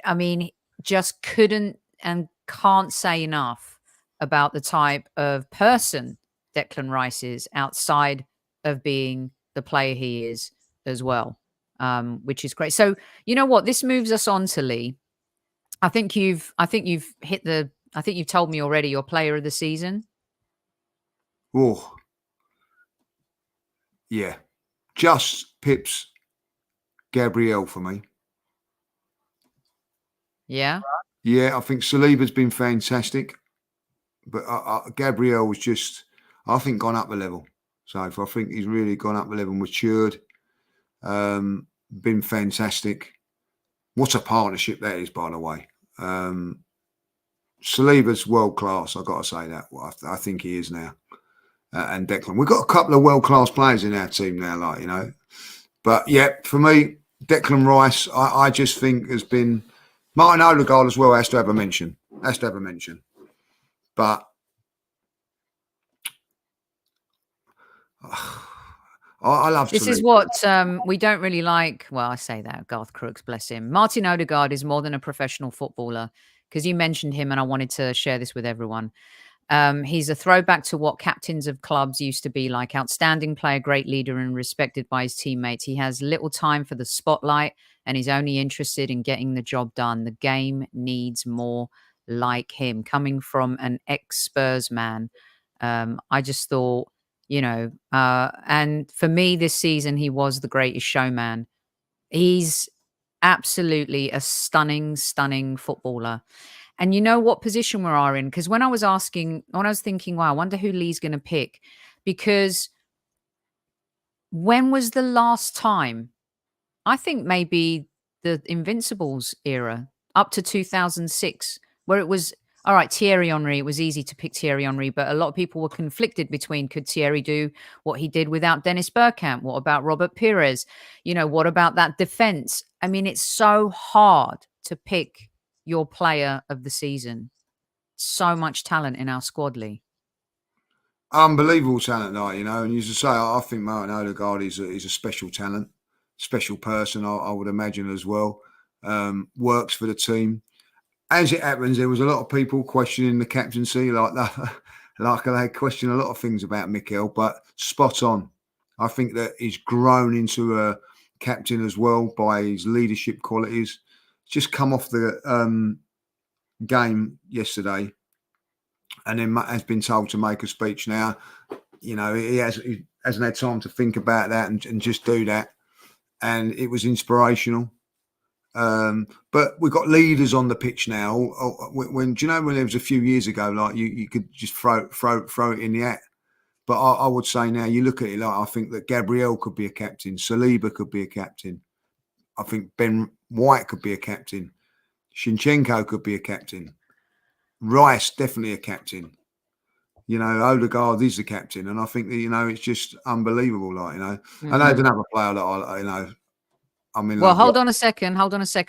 I mean, just couldn't and can't say enough about the type of person Declan Rice is outside of being the player he is as well, which is great. So you know what? This moves us on to Lee. I think you've hit the. I think you've told me already your player of the season. Oh, yeah, just Pips Gabriel for me. Yeah. Yeah, I think Saliba's been fantastic, but Gabriel was just, I think, gone up a level. So I think he's really gone up a level, matured, been fantastic. What a partnership that is, by the way. Saliba's world class. I've got to say that. I think he is now. And Declan, we've got a couple of world class players in our team now, like, you know. But yeah, for me, Declan Rice, I just think has been. Martin Odegaard as well has to have a mention. But I love this Saliba. is what we don't really like. Well, I say that, Garth Crooks, bless him. Martin Odegaard is more than a professional footballer, because you mentioned him and I wanted to share this with everyone. He's a throwback to what captains of clubs used to be like. Outstanding player, great leader, and respected by his teammates. He has little time for the spotlight and is only interested in getting the job done. The game needs more like him. Coming from an ex-Spurs man, I just thought, you know, and for me this season, he was the greatest showman. He's absolutely a stunning, stunning footballer. And you know what position we are in? Because when I was thinking, wow, I wonder who Lee's going to pick. Because when was the last time? I think maybe the Invincibles era, up to 2006, where it was, all right, Thierry Henry. It was easy to pick Thierry Henry, but a lot of people were conflicted between, could Thierry do what he did without Dennis Bergkamp? What about Robert Pires? You know, what about that defense? I mean, it's so hard to pick your player of the season. So much talent in our squad, Lee. Unbelievable talent, like, you know. And as I say, I think Martin Odegaard is a special talent, special person. I would imagine as well. Works for the team. As it happens, there was a lot of people questioning the captaincy, like that. Like they question a lot of things about Mikel, but spot on. I think that he's grown into a captain as well by his leadership qualities. Just come off the game yesterday, and then has been told to make a speech now. You know, he hasn't had time to think about that and just do that. And it was inspirational. But we've got leaders on the pitch now. When do you know, when there was a few years ago, like you could just throw it in the hat. But I would say now, you look at it, like, I think that Gabriel could be a captain, Saliba could be a captain. I think Ben White could be a captain. Shinchenko could be a captain. Rice, definitely a captain. You know, Odegaard is the captain. And I think that, you know, it's just unbelievable. Like, you know, and there's another player that I, you know, I mean, well, hold on a second,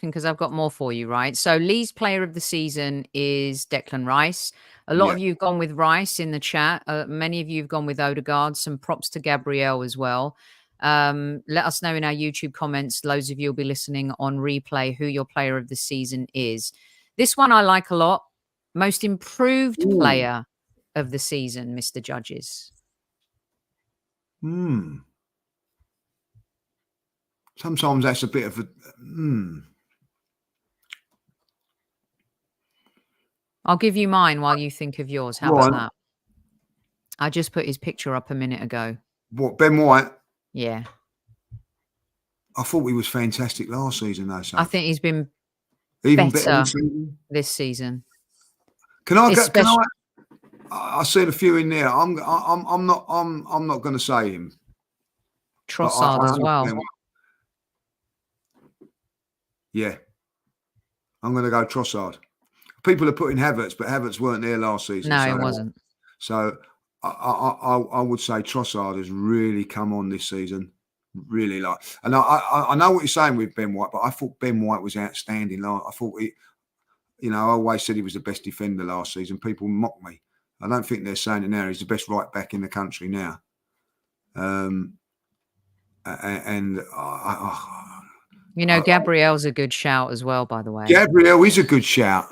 because I've got more for you, right? So Lee's player of the season is Declan Rice. A lot of you have gone with Rice in the chat. Many of you have gone with Odegaard. Some props to Gabriel as well. Let us know in our YouTube comments. Loads of you will be listening on replay who your player of the season is. This one I like a lot. Most improved player of the season, Mr. Judges. Sometimes that's a bit of a. I'll give you mine while you think of yours. How about that? I just put his picture up a minute ago. What, Ben White? Yeah. I thought he was fantastic last season, though. So I think he's been even better this season. Can I? I said a few in there. I'm not going to say him. Trossard as well. Yeah, I'm going to go Trossard. People are putting Havertz, but Havertz weren't there last season. No, it wasn't. So I would say Trossard has really come on this season. Really, like, and I know what you're saying with Ben White, but I thought Ben White was outstanding. I thought he, you know, I always said he was the best defender last season. People mock me, I don't think they're saying it now. He's the best right back in the country now. Gabriel's a good shout as well, by the way. Gabriel is a good shout.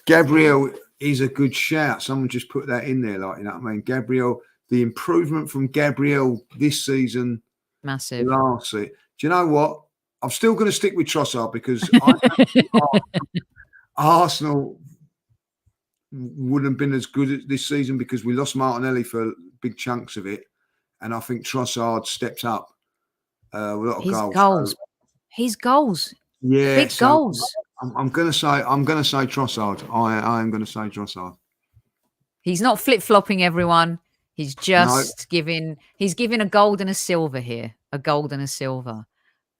Gabriel is a good shout. Someone just put that in there, like, you know what I mean? Gabriel, the improvement from Gabriel this season, massive. Last season. Do you know what? I'm still going to stick with Trossard because Arsenal wouldn't have been as good this season because we lost Martinelli for big chunks of it, and I think Trossard stepped up with a lot of goals. His goals. Yeah, big goals. I'm going to say Trossard. I am going to say Trossard. He's not flip-flopping everyone. He's just giving a gold and a silver here. A gold and a silver.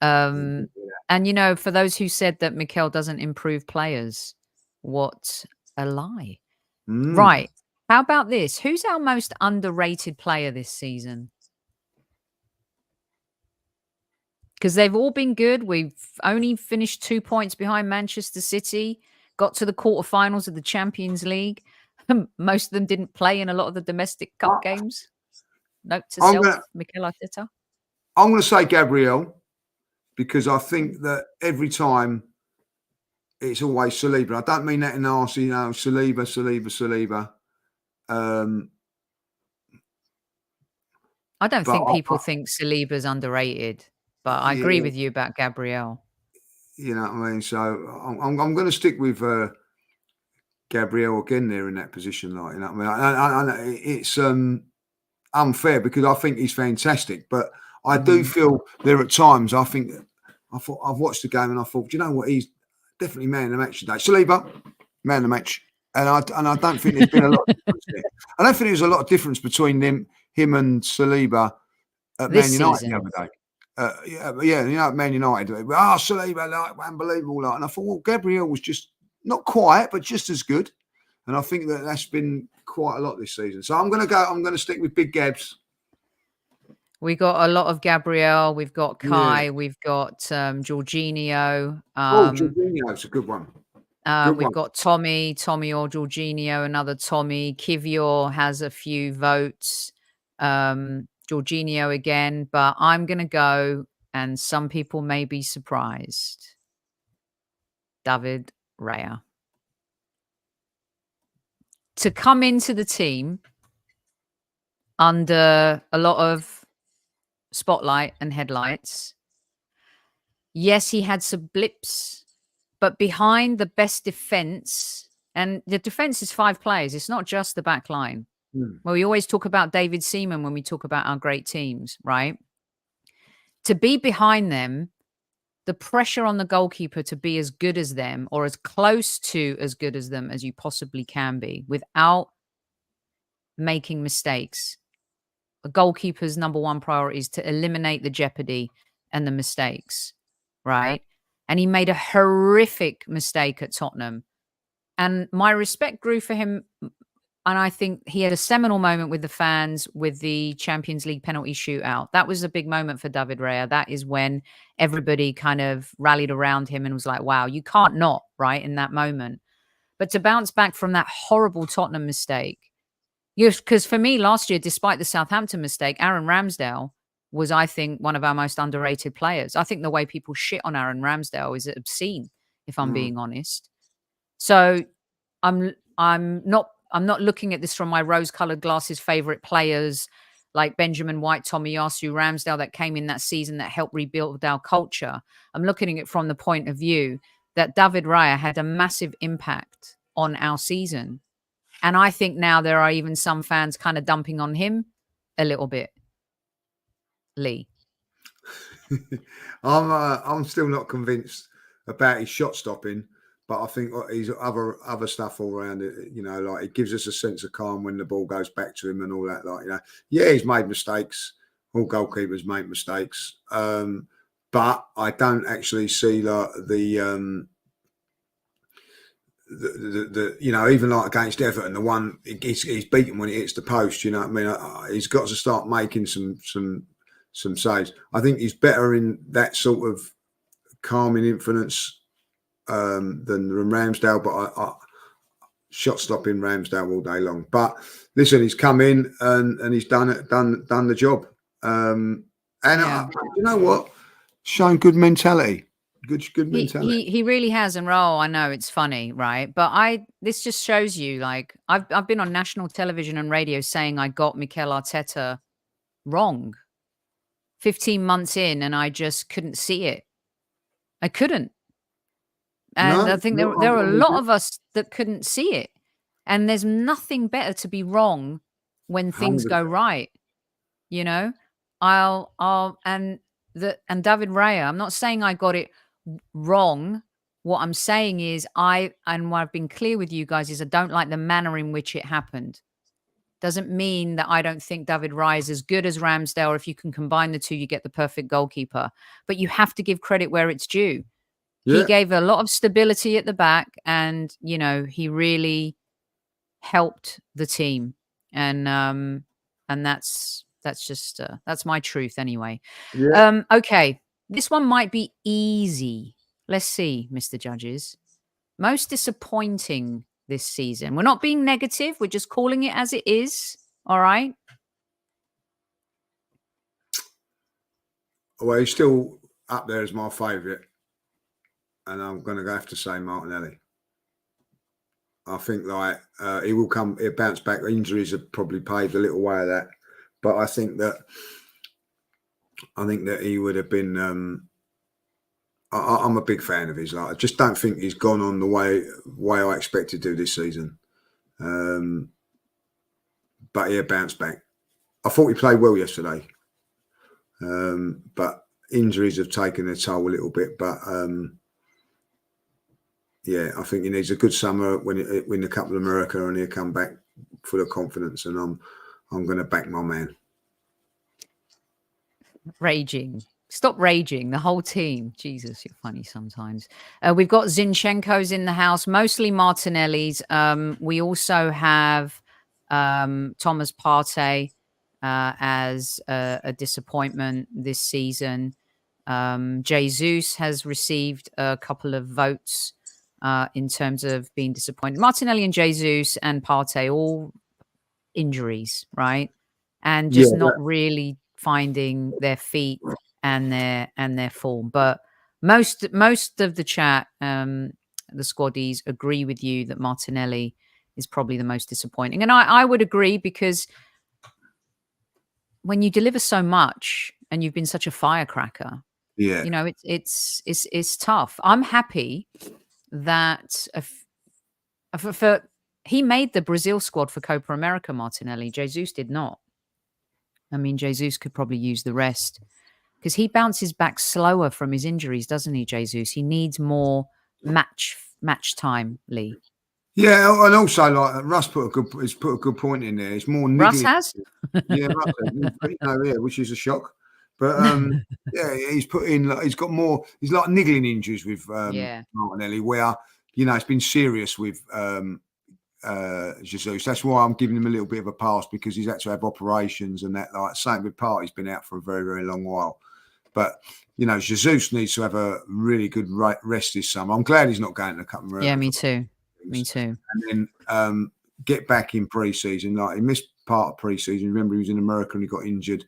And for those who said that Mikel doesn't improve players, what a lie. Right. How about this? Who's our most underrated player this season? Because they've all been good. We've only finished 2 points behind Manchester City, got to the quarterfinals of the Champions League. Most of them didn't play in a lot of the domestic cup games. Note to self, Mikel Arteta. I'm going to say Gabriel because I think that every time it's always Saliba. I don't mean that in Arsenal, Saliba. I don't think people think Saliba's underrated, but I agree with you about Gabriel. You know what I mean? So I'm going to stick with Gabriel again there in that position. Like, you know what I mean? It's unfair because I think he's fantastic, but I do feel there at times I think I've watched the game and I thought, do you know what? He's definitely man of the match today. Saliba, man of the match. And I don't think there's been a lot of difference there. I don't think there's a lot of difference between him and Saliba at Man United the other day. Man United. Saliba, like, unbelievable. Like. And I thought, well, Gabriel was just not quite, but just as good. And I think that's been quite a lot this season. So I'm going to stick with Big Gabs. We got a lot of Gabriel. We've got Kai. We've got Jorginho. Jorginho's a good one. We've got Tommy or Jorginho, another Tommy. Kivior has a few votes. Jorginho again, but I'm going to go, and some people may be surprised. David Raya. To come into the team under a lot of spotlight and headlights. Yes, he had some blips, but behind the best defense, and the defense is 5 players. It's not just the back line. Well, we always talk about David Seaman when we talk about our great teams, right? To be behind them, the pressure on the goalkeeper to be as good as them or as close to as good as them as you possibly can be without making mistakes. A goalkeeper's number one priority is to eliminate the jeopardy and the mistakes, right? And he made a horrific mistake at Tottenham. And my respect grew for him. And I think he had a seminal moment with the fans with the Champions League penalty shootout. That was a big moment for David Raya. That is when everybody kind of rallied around him and was like, wow, you can't not, right, in that moment. But to bounce back from that horrible Tottenham mistake, because for me last year, despite the Southampton mistake, Aaron Ramsdale was, I think, one of our most underrated players. I think the way people shit on Aaron Ramsdale is obscene, if I'm being honest. So I'm not looking at this from my rose-colored glasses favorite players like Benjamin White, Tomiyasu, Ramsdale that came in that season that helped rebuild our culture. I'm looking at it from the point of view that David Raya had a massive impact on our season. And I think now there are even some fans kind of dumping on him a little bit. Lee. I'm still not convinced about his shot stopping, but I think he's other stuff all around it. You know, like it gives us a sense of calm when the ball goes back to him and all that. Like, you know, yeah, he's made mistakes. All goalkeepers make mistakes, but I don't actually see like the you know, even like against Everton, the one he's beaten when he hits the post. You know what I mean? He's got to start making some saves. I think he's better in that sort of calming influence than Ramsdale. But shot stopping Ramsdale all day long. But listen, he's come in and he's done the job. You know what? Shown good mentality. Good mentality. He really has. And Raul, I know it's funny, right? But this just shows you, like, I've been on national television and radio saying I got Mikel Arteta wrong 15 months in, and I just couldn't see it. I couldn't. And I think there are a lot of us that couldn't see it. And there's nothing better to be wrong when things go right. You know, and David Raya, I'm not saying I got it wrong. What I'm saying is what I've been clear with you guys is I don't like the manner in which it happened. Doesn't mean that I don't think David Raya is as good as Ramsdale, or if you can combine the two, you get the perfect goalkeeper. But you have to give credit where it's due. Yeah. He gave a lot of stability at the back, and, you know, he really helped the team. And that's just that's my truth anyway. Yeah. Okay. This one might be easy. Let's see, Mr. Judges. Most disappointing this season. We're not being negative. We're just calling it as it is. All right. Well, he's still up there as my favourite. And I'm going to have to say Martinelli. I think like he'll bounce back. Injuries have probably paved a little way of that. But I think that he would have been. I'm a big fan of his. Like, I just don't think he's gone on the way I expected to this season. But he bounced back. I thought he played well yesterday. But injuries have taken their toll a little bit. But yeah, I think he needs a good summer when he win the Cup of America, and he'll come back full of confidence. And I'm going to back my man. Raging. Stop raging, the whole team. Jesus, you're funny sometimes. We've got Zinchenko's in the house, mostly Martinelli's. We also have Thomas Partey as a disappointment this season. Jesus has received a couple of votes in terms of being disappointed. Martinelli and Jesus and Partey, all injuries, right? And just not really finding their feet and their form. But most of the chat, the squaddies, agree with you that Martinelli is probably the most disappointing. And I would agree, because when you deliver so much and you've been such a firecracker, you know, it's tough. I'm happy that he made the Brazil squad for Copa America, Martinelli. Jesus did not. I mean, Jesus could probably use the rest, because he bounces back slower from his injuries, doesn't he, Jesus? He needs more match time, Lee. Yeah, and also like Russ put a good point in there. It's more niggling. Russ has? Yeah, Russ has. Which is a shock. But yeah, he's put in. He's got more. He's like niggling injuries with Martinelli, where, you know, it's been serious with Jesus. That's why I'm giving him a little bit of a pass, because he's had to have operations and that. Like, same with Partey's been out for a very, very long while. But, you know, Jesus needs to have a really good rest this summer. I'm glad he's not going to the Cup of America. Yeah, me too. Me too. And then get back in pre-season. Like, he missed part of pre-season. Remember, he was in America and he got injured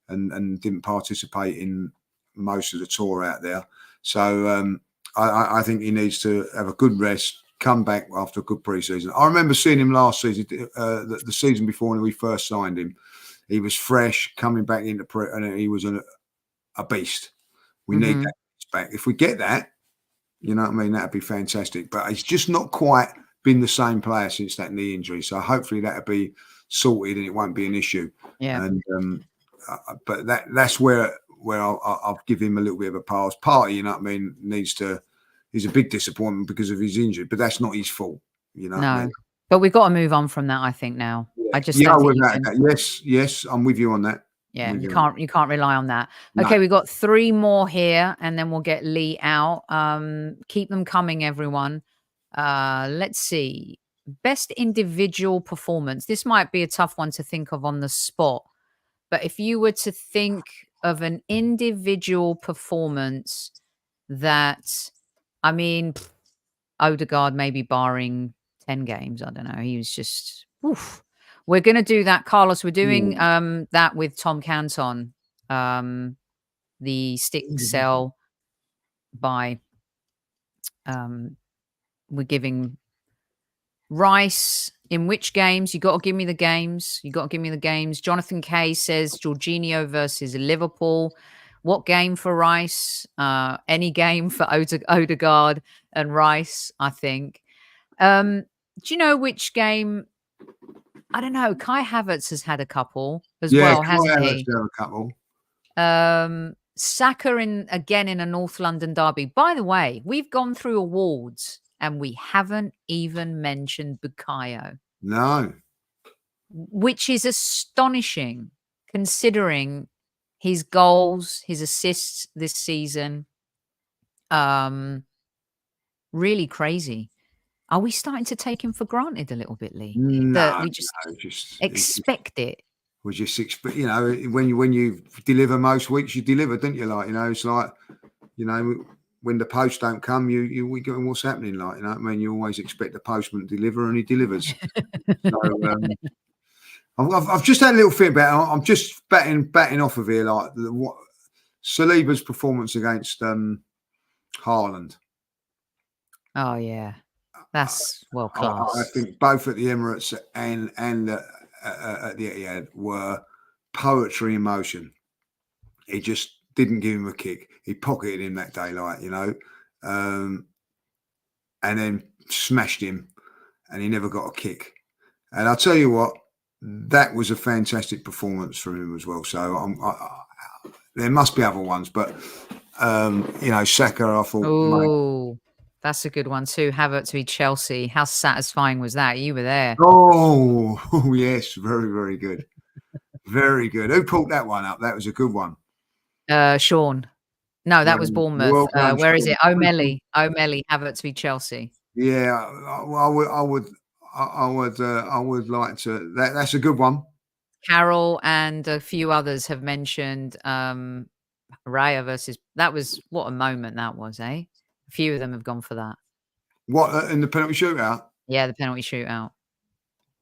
and didn't participate in most of the tour out there. So I think he needs to have a good rest, come back after a good pre-season. I remember seeing him last season, the season before when we first signed him. He was fresh, coming back into and he was a beast. We need that back. If we get that, you know what I mean, that'd be fantastic. But he's just not quite been the same player since that knee injury. So hopefully that'll be sorted and it won't be an issue. Yeah. And but that's where I'll give him a little bit of a pass. Partey, you know what I mean, he's a big disappointment because of his injury, but that's not his fault. You know. No. What I mean? But we've got to move on from that, I think, now. Yeah. I just don't think yes, I'm with you on that. Yeah, you can't rely on that. Okay, we've got 3 more here, and then we'll get Lee out. Keep them coming, everyone. Let's see. Best individual performance. This might be a tough one to think of on the spot, but if you were to think of an individual performance that, I mean, Odegaard maybe barring 10 games. I don't know. He was just, oof. We're going to do that, Carlos. We're doing that with Tom Canton, the stick sell by, we're giving Rice. In which games? You got to give me the games. You got to give me the games. Jonathan Kay says Jorginho versus Liverpool. What game for Rice? Any game for Odegaard and Rice, I think. Do you know which game? I don't know. Kai Havertz has had a couple as well, hasn't he? Had a couple. Saka again in a North London derby. By the way, we've gone through awards and we haven't even mentioned Bukayo. No. Which is astonishing considering his goals, his assists this season. Really crazy. Are we starting to take him for granted a little bit, Lee? No, that we just expect it. We just expect, when you deliver most weeks, you deliver, don't you? Like, it's like, when the post don't come, we go, what's happening? Like, I mean, you always expect the postman to deliver, and he delivers. So, I've just had a little thing about. I'm just batting off of here, like what Saliba's performance against Haaland. Oh yeah, that's world class. I think both at the Emirates and at the Etihad were poetry in motion. He just didn't give him a kick. He pocketed him that day, like and then smashed him, and he never got a kick. And I'll tell you what, that was a fantastic performance from him as well. So there must be other ones, but Saka, I thought. Oh, that's a good one too. Havertz v Chelsea. How satisfying was that? You were there. Oh yes, very, very good. Very good. Who pulled that one up? That was a good one. Sean. No, that was Bournemouth. Where is it? O'Malley, Havertz v Chelsea. Yeah, I would like to. That's a good one. Carroll and a few others have mentioned Raya versus. That was what a moment that was, eh? A few of them have gone for that. What in the penalty shootout? Yeah, the penalty shootout.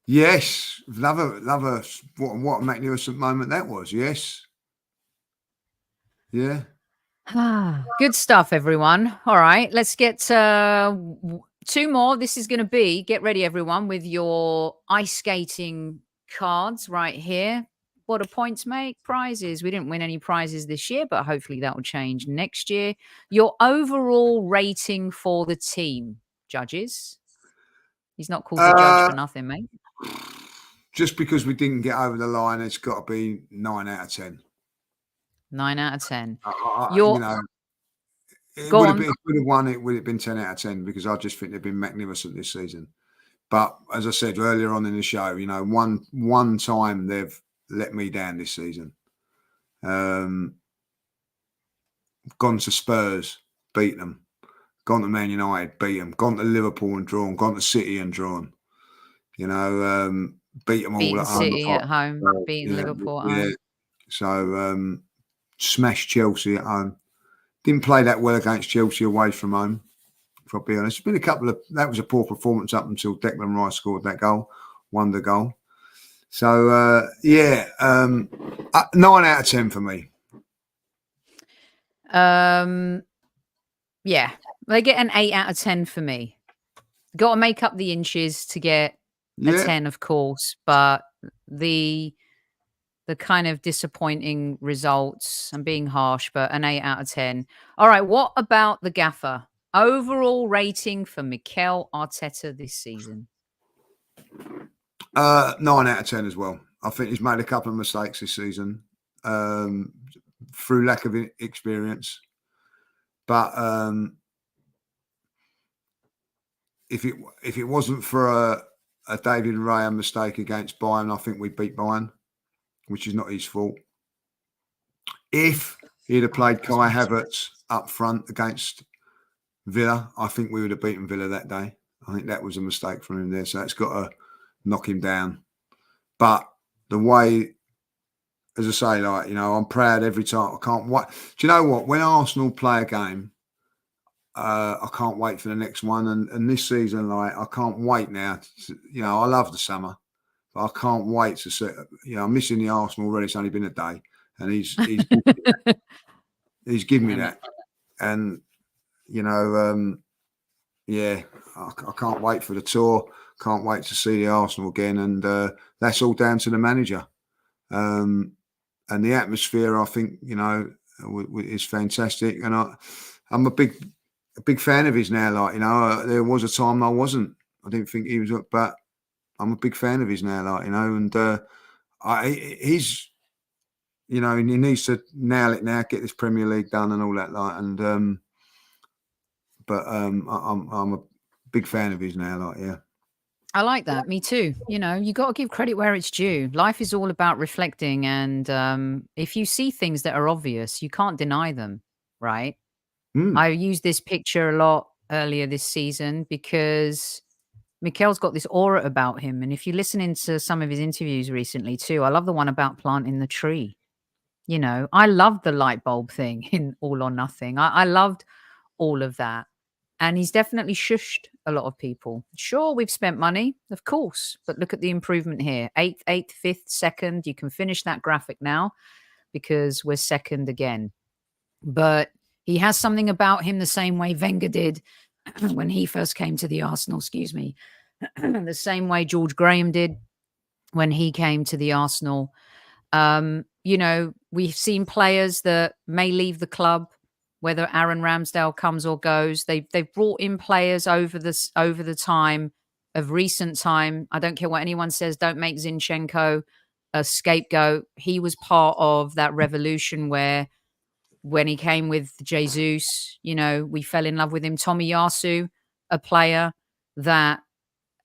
Yes, love what a magnificent moment that was. Yes, yeah. Good stuff, everyone. All right, let's get 2 more. This is going to be, get ready, everyone, with your ice skating cards right here. What do points make? Prizes. We didn't win any prizes this year, but hopefully that will change next year. Your overall rating for the team, judges. He's not called the judge for nothing, mate. Just because we didn't get over the line, it's got to be 9 out of 10. 9 out of 10. It would have been, if we'd have won, it would have been 10 out of 10 because I just think they've been magnificent this season. But as I said earlier on in the show, one time they've let me down this season. Gone to Spurs, beat them. Gone to Man United, beat them. Gone to Liverpool and drawn. Gone to City and drawn. Beat them all at home. City at home, beating Liverpool at home. So smashed Chelsea at home. Didn't play that well against Chelsea away from home, if I'll be honest. It's been a couple of, that was a poor performance up until Declan Rice scored that goal, won the goal. So, 9 out of 10 for me. Yeah, they get an 8 out of 10 for me. Got to make up the inches to get a 10, of course, but the kind of disappointing results, I'm being harsh, but an 8 out of 10. All right, what about the gaffer? Overall rating for Mikel Arteta this season? 9 out of 10 as well. I think he's made a couple of mistakes this season through lack of experience. But if it wasn't for a David Raya mistake against Bayern, I think we'd beat Bayern, which is not his fault. If he'd have played Kai Havertz up front against Villa, I think we would have beaten Villa that day. I think that was a mistake from him there. So that's got to knock him down. But the way, as I say, I'm proud every time. I can't wait. Do you know what? When Arsenal play a game, I can't wait for the next one. And this season, like, I can't wait now. I love the summer, but I can't wait to see. I'm missing the Arsenal already. It's only been a day, and he's given me that. And yeah, I can't wait for the tour. Can't wait to see the Arsenal again, and that's all down to the manager. And the atmosphere, I think, is fantastic. And I'm a big fan of his now. Like, there was a time I wasn't. I didn't think he was, but I'm a big fan of his now. Like, and he's, he needs to nail it now, get this Premier League done and all that. Like, and I'm a big fan of his now. Like, yeah. I like that. Me too. You got to give credit where it's due. Life is all about reflecting. And if you see things that are obvious, you can't deny them, right? I used this picture a lot earlier this season because Mikel's got this aura about him. And if you're listening to some of his interviews recently too, I love the one about planting the tree. I loved the light bulb thing in All or Nothing. I loved all of that. And he's definitely shushed a lot of people. Sure, we've spent money, of course, but look at the improvement here. 8th, 5th, 2nd. You can finish that graphic now because we're 2nd again. But he has something about him the same way Wenger did when he first came to the Arsenal, excuse me. The same way George Graham did when he came to the Arsenal. We've seen players that may leave the club, whether Aaron Ramsdale comes or goes. They've brought in players over the time of recent time. I don't care what anyone says. Don't make Zinchenko a scapegoat. He was part of that revolution where when he came with Jesus, we fell in love with him. Tomiyasu, a player that,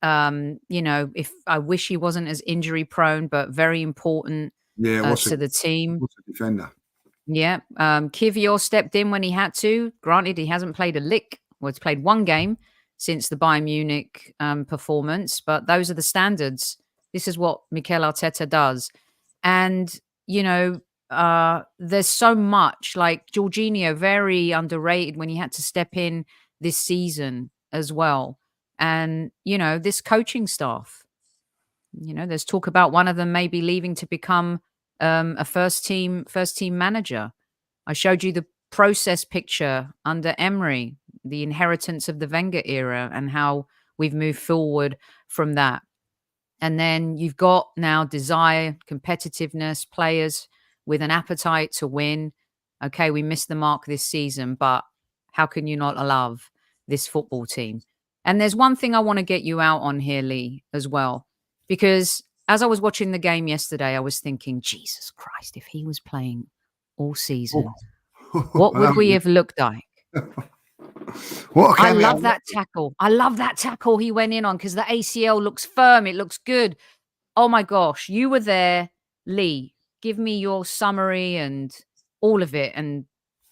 if I wish he wasn't as injury prone, but very important to the team. What's a defender? Yeah. Kivior stepped in when he had to. Granted, he hasn't played a lick. Well, he's played one game since the Bayern Munich performance, but those are the standards. This is what Mikel Arteta does. And, there's so much, like Jorginho, very underrated when he had to step in this season as well. And, this coaching staff, there's talk about one of them maybe leaving to become a first team manager. I showed you the process picture under Emery, the inheritance of the Wenger era and how we've moved forward from that. And then you've got now desire, competitiveness, players with an appetite to win. Okay, we missed the mark this season, but how can you not love this football team? And there's one thing I want to get you out on here, Lee, as well, because as I was watching the game yesterday, I was thinking, Jesus Christ, if he was playing all season, what would we have looked like? I love that tackle. I love that tackle he went in on because the ACL looks firm. It looks good. Oh my gosh, you were there, Lee. Give me your summary and all of it and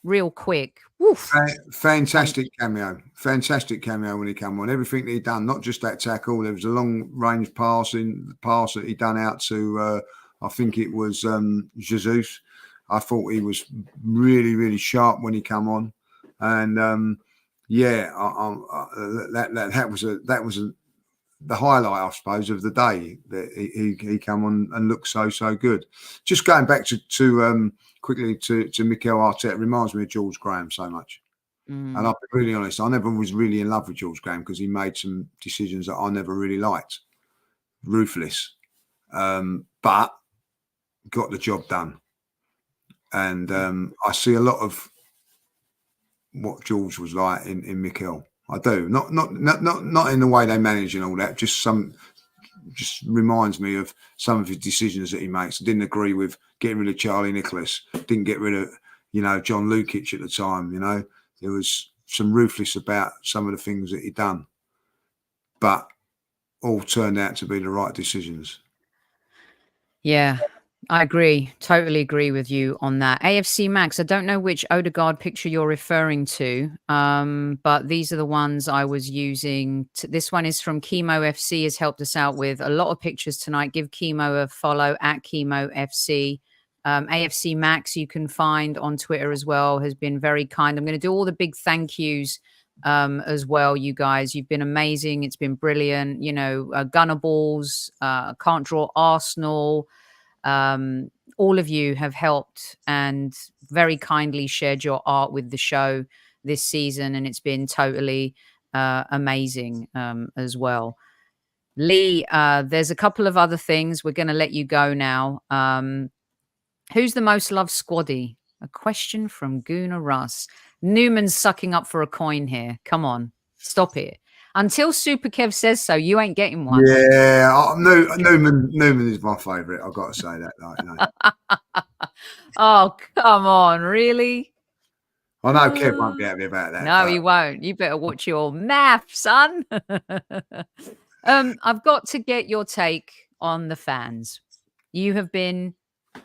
real quick. Woof. Fantastic cameo. Fantastic cameo when he came on. Everything that he'd done, not just that tackle. There was a long range pass that he'd done out to, I think it was Jesus. I thought he was really, really sharp when he came on. And that was the highlight, I suppose, of the day that he came on and looked so good. Just going back to quickly to Mikel Arteta, reminds me of George Graham so much. And I'll be really honest, I never was really in love with George Graham because he made some decisions that I never really liked. Ruthless, but got the job done. And I see a lot of what George was like in Mikel. I do. Not in the way they manage and all that. Just reminds me of some of his decisions that he makes. I didn't agree with getting rid of Charlie Nicholas. Didn't get rid of, John Lukic at the time. There was some ruthless about some of the things that he'd done, but all turned out to be the right decisions. Yeah, I agree. Totally agree with you on that. AFC Max, I don't know which Odegaard picture you're referring to, but these are the ones I was using. This one is from Chemo FC, has helped us out with a lot of pictures tonight. Give Chemo a follow at Chemo FC. AFC Max, you can find on Twitter as well, has been very kind. I'm going to do all the big thank yous as well. You guys, you've been amazing. It's been brilliant. You know, Gunner Balls, Can't Draw Arsenal. All of you have helped and very kindly shared your art with the show this season, and it's been totally amazing as well. Lee, there's a couple of other things. We're going to let you go now. Who's the most loved squaddy? A question from Guna Russ. Newman's sucking up for a coin here. Come on, stop it. Until Super Kev says so, you ain't getting one. Yeah, Newman is my favourite. I've got to say that. Oh, come on, really? I know Kev won't be happy about that. No, he won't. You better watch your math, son. I've got to get your take on the fans. You have been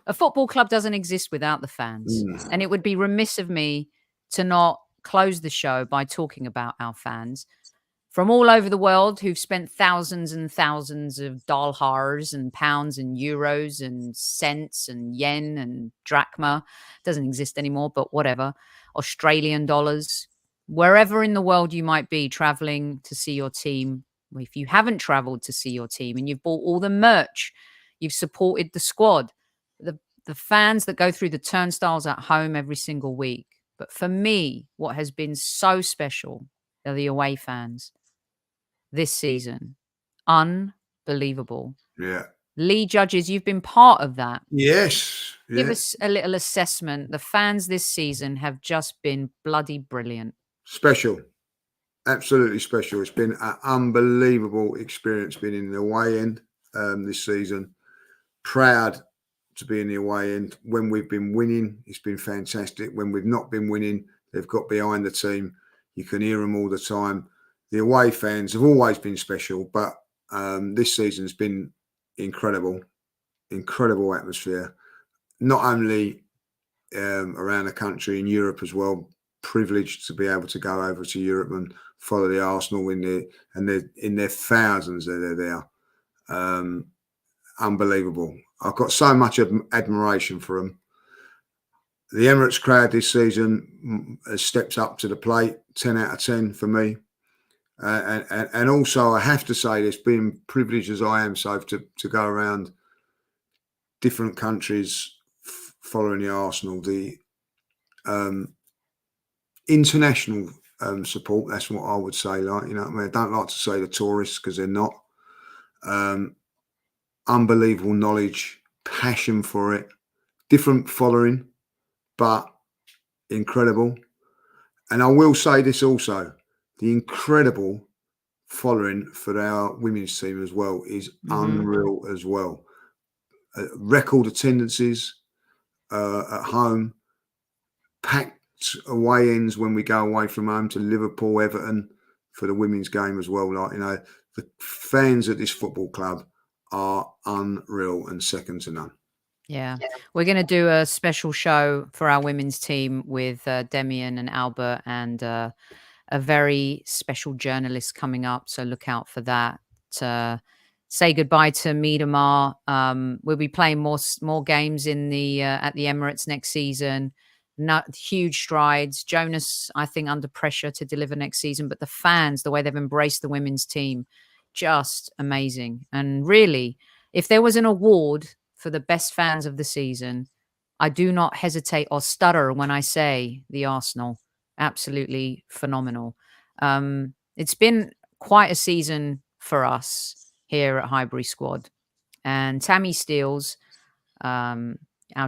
a football club doesn't exist without the fans. And it would be remiss of me to not close the show by talking about our fans from all over the world who've spent thousands and thousands of dollars and pounds and euros and cents and yen and drachma. Doesn't exist anymore, but whatever. Australian dollars. Wherever in the world you might be traveling to see your team. If you haven't traveled to see your team and you've bought all the merch, you've supported the squad, the fans that go through the turnstiles at home every single week. But for me, what has been so special are the away fans this season. Unbelievable. Yeah. Lee Judges, you've been part of that. Yes. Give us a little assessment. The fans this season have just been bloody brilliant. Special. Absolutely special. It's been an unbelievable experience being in the away end this season. Proud to be in the away end. When we've been winning, it's been fantastic. When we've not been winning, they've got behind the team. You can hear them all the time. The away fans have always been special, but this season's been incredible. Incredible atmosphere. Not only around the country, in Europe as well. Privileged to be able to go over to Europe and follow the Arsenal in their thousands that are there. Unbelievable. I've got so much admiration for them. The Emirates crowd this season has stepped up to the plate. 10 out of 10 for me. And also, I have to say this, being privileged as I am, so to go around different countries following the Arsenal, the international support, that's what I would say. Like, you know what I mean? I don't like to say the tourists because they're not. Unbelievable knowledge, passion for it, different following, but incredible. And I will say this also, the incredible following for our women's team as well is unreal as well. Record attendances at home, packed away ends when we go away from home to Liverpool, Everton for the women's game as well. Like, you know, the fans at this football club are unreal and second to none. Yeah. We're going to do a special show for our women's team with Demian and Albert and a very special journalist coming up. So look out for that. Say goodbye to Miedemar. We'll be playing more games in the at the Emirates next season. Not huge strides. Jonas, I think, under pressure to deliver next season. But the fans, the way they've embraced the women's team, just amazing. And really, if there was an award for the best fans of the season, I do not hesitate or stutter when I say the Arsenal. Absolutely phenomenal. It's been quite a season for us here at Highbury Squad. And Tammy Steels, our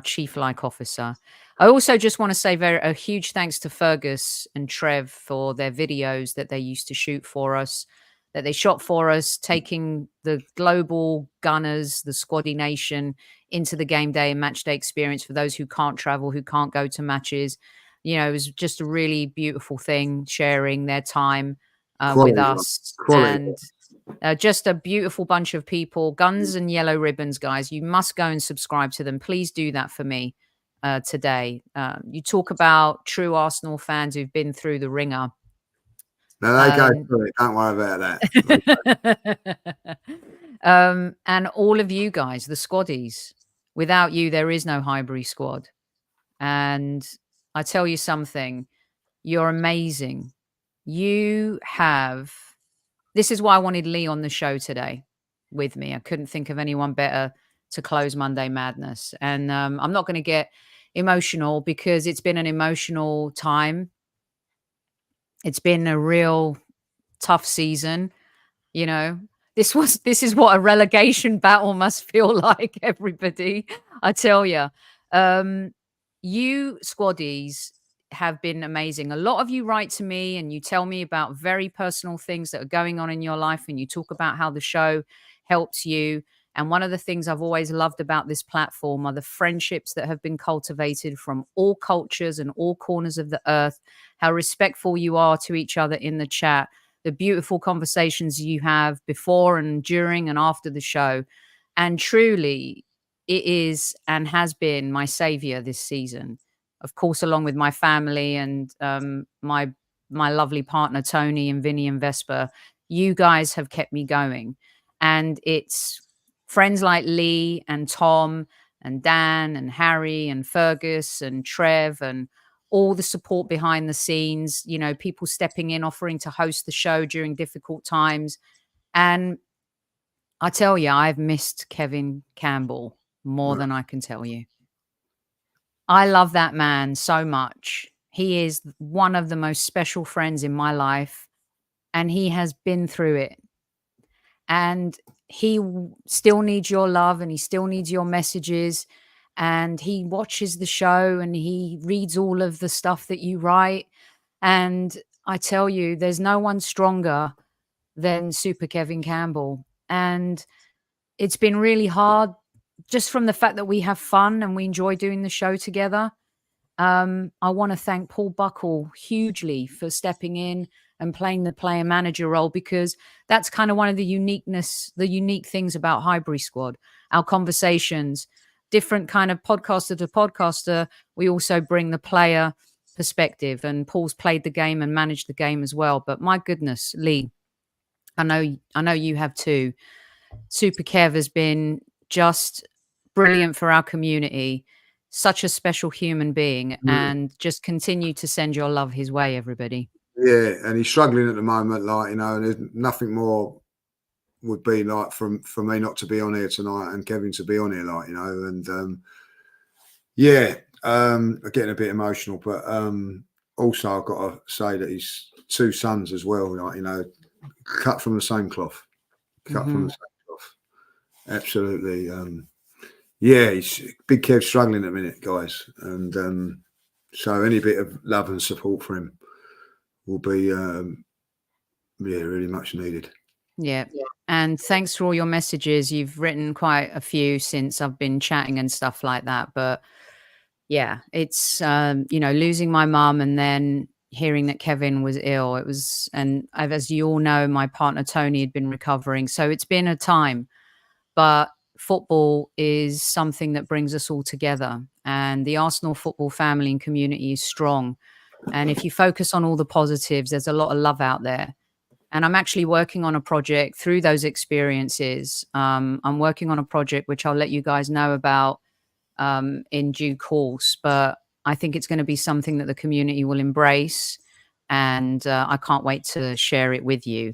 chief like officer. I also just want to say a huge thanks to Fergus and Trev for their videos that they used to shoot for us, that they shot for us, taking the global Gunners, the Squaddy Nation, into the game day and match day experience for those who can't travel, who can't go to matches. You know, it was just a really beautiful thing, sharing their time with us. And just a beautiful bunch of people. Guns and Yellow Ribbons, guys. You must go and subscribe to them. Please do that for me today. You talk about true Arsenal fans who've been through the ringer. No, they go through it. Don't worry about that. And all of you guys, the squaddies. Without you, there is no Highbury Squad. And I tell you something, you're amazing. You have this is why I wanted Lee on the show today with me. I couldn't think of anyone better to close Monday Madness. And I'm not going to get emotional because it's been an emotional time. It's been a real tough season. You know, this is what a relegation battle must feel like, everybody. I tell you. Um, you squaddies have been amazing. A lot of you write to me and you tell me about very personal things that are going on in your life, and you talk about how the show helps you. And one of the things I've always loved about this platform are the friendships that have been cultivated from all cultures and all corners of the earth, how respectful you are to each other in the chat, the beautiful conversations you have before and during and after the show. And truly, it is and has been my savior this season. Of course, along with my family and my lovely partner Tony and Vinny and Vesper, you guys have kept me going. And it's friends like Lee and Tom and Dan and Harry and Fergus and Trev and all the support behind the scenes, you know, people stepping in, offering to host the show during difficult times. And I tell you, I've missed Kevin Campbell more than I can tell you. I love that man so much. He is one of the most special friends in my life, and he has been through it. And he still needs your love, and he still needs your messages. And he watches the show and he reads all of the stuff that you write. And I tell you, there's no one stronger than Super Kevin Campbell. And it's been really hard just from the fact that we have fun and we enjoy doing the show together. I want to thank Paul Buckle hugely for stepping in and playing the player manager role, because that's kind of one of the unique things about Highbury Squad, our conversations, different kind of podcaster to podcaster. We also bring the player perspective, and Paul's played the game and managed the game as well. But my goodness, Lee, I know you have too. Super Kev has been just brilliant for our community. Such a special human being, and just continue to send your love his way, everybody. Yeah, and he's struggling at the moment, like, you know, and there's nothing more would be like for me not to be on here tonight and Kevin to be on here, like, you know, and yeah, getting a bit emotional, but also I've got to say that he's two sons as well, like, you know, cut from the same cloth, from the same cloth. Absolutely. Yeah, he's big Kev struggling at the minute, guys, and so any bit of love and support for him will be really much needed. Yeah. And thanks for all your messages. You've written quite a few since I've been chatting and stuff like that. But yeah, it's, you know, losing my mum and then hearing that Kevin was ill. It was, and as you all know, my partner Tony had been recovering. So it's been a time, but football is something that brings us all together. And the Arsenal football family and community is strong. And if you focus on all the positives, there's a lot of love out there. And I'm actually working on a project through those experiences. I'm working on a project which I'll let you guys know about in due course. But I think it's going to be something that the community will embrace. And I can't wait to share it with you.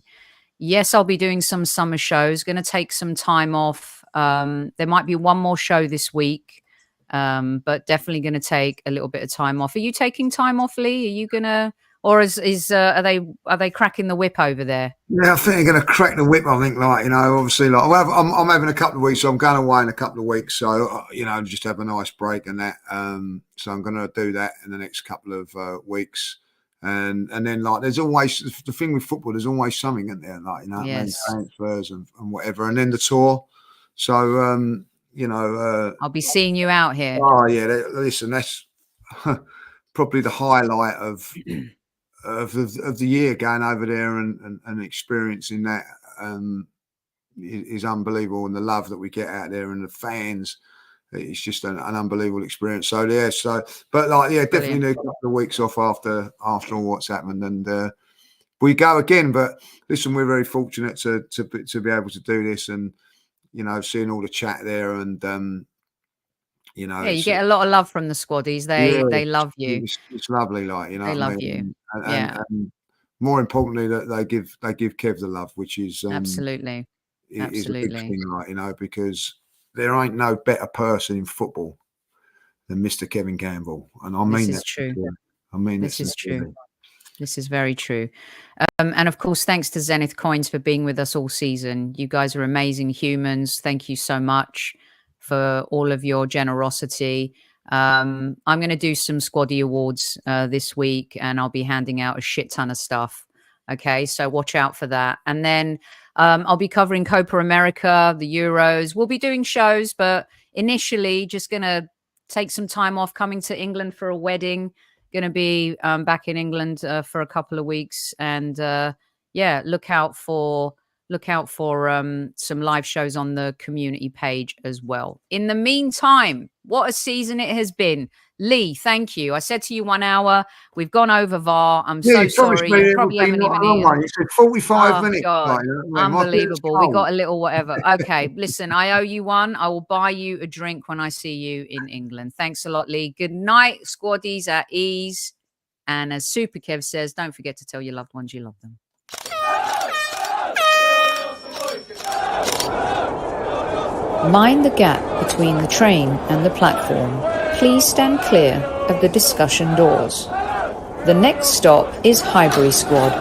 Yes, I'll be doing some summer shows, going to take some time off. There might be one more show this week, but definitely going to take a little bit of time off. Are you taking time off, Lee? Are you going to... Or are they cracking the whip over there? Yeah, I think they're going to crack the whip. I think, like, you know, obviously, like, I'm having a couple of weeks, so I'm going away in a couple of weeks. So, you know, just have a nice break and that. So I'm going to do that in the next couple of weeks, and then, like, there's always the thing with football. There's always something, isn't there? Like, you know, Yes. transfers and whatever, and then the tour. So, you know, I'll be seeing you out here. Oh yeah, listen, that's probably the highlight of the year, going over there and experiencing that is unbelievable, and the love that we get out there and the fans, it's just an unbelievable experience. So yeah, but like, yeah, definitely need a couple of weeks off after all what's happened, and we go again. But listen, we're very fortunate to be able to do this, and you know, seeing all the chat there, and you know, yeah, you get a lot of love from the squaddies. They love you. It's lovely, like, you know, They what I love mean? you. Yeah. And more importantly, that they give Kev the love, which is Absolutely. is a big thing, right? You know, because there ain't no better person in football than Mr. Kevin Campbell, and I mean This is that. true. I mean This it is sincerely. true. This is very true. And of course, thanks to Zenith Coins for being with us all season. You guys are amazing humans. Thank you so much for all of your generosity. I'm going to do some Squaddy Awards this week, and I'll be handing out a shit ton of stuff. Okay, so watch out for that. And then I'll be covering Copa America, the Euros. We'll be doing shows, but initially just going to take some time off, coming to England for a wedding. Going to be back in England for a couple of weeks, and yeah, look out for some live shows on the community page as well. In the meantime, what a season it has been. Lee, thank you. I said to you 1 hour. We've gone over VAR. I'm so sorry. You probably haven't even eaten. You said 45 Oh, minutes. God. Like, Unbelievable. We got a little whatever. Okay, listen, I owe you one. I will buy you a drink when I see you in England. Thanks a lot, Lee. Good night, Squaddies at ease. And as Super Kev says, don't forget to tell your loved ones you love them. Mind the gap between the train and the platform. Please stand clear of the discussion doors. The next stop is Highbury Squad.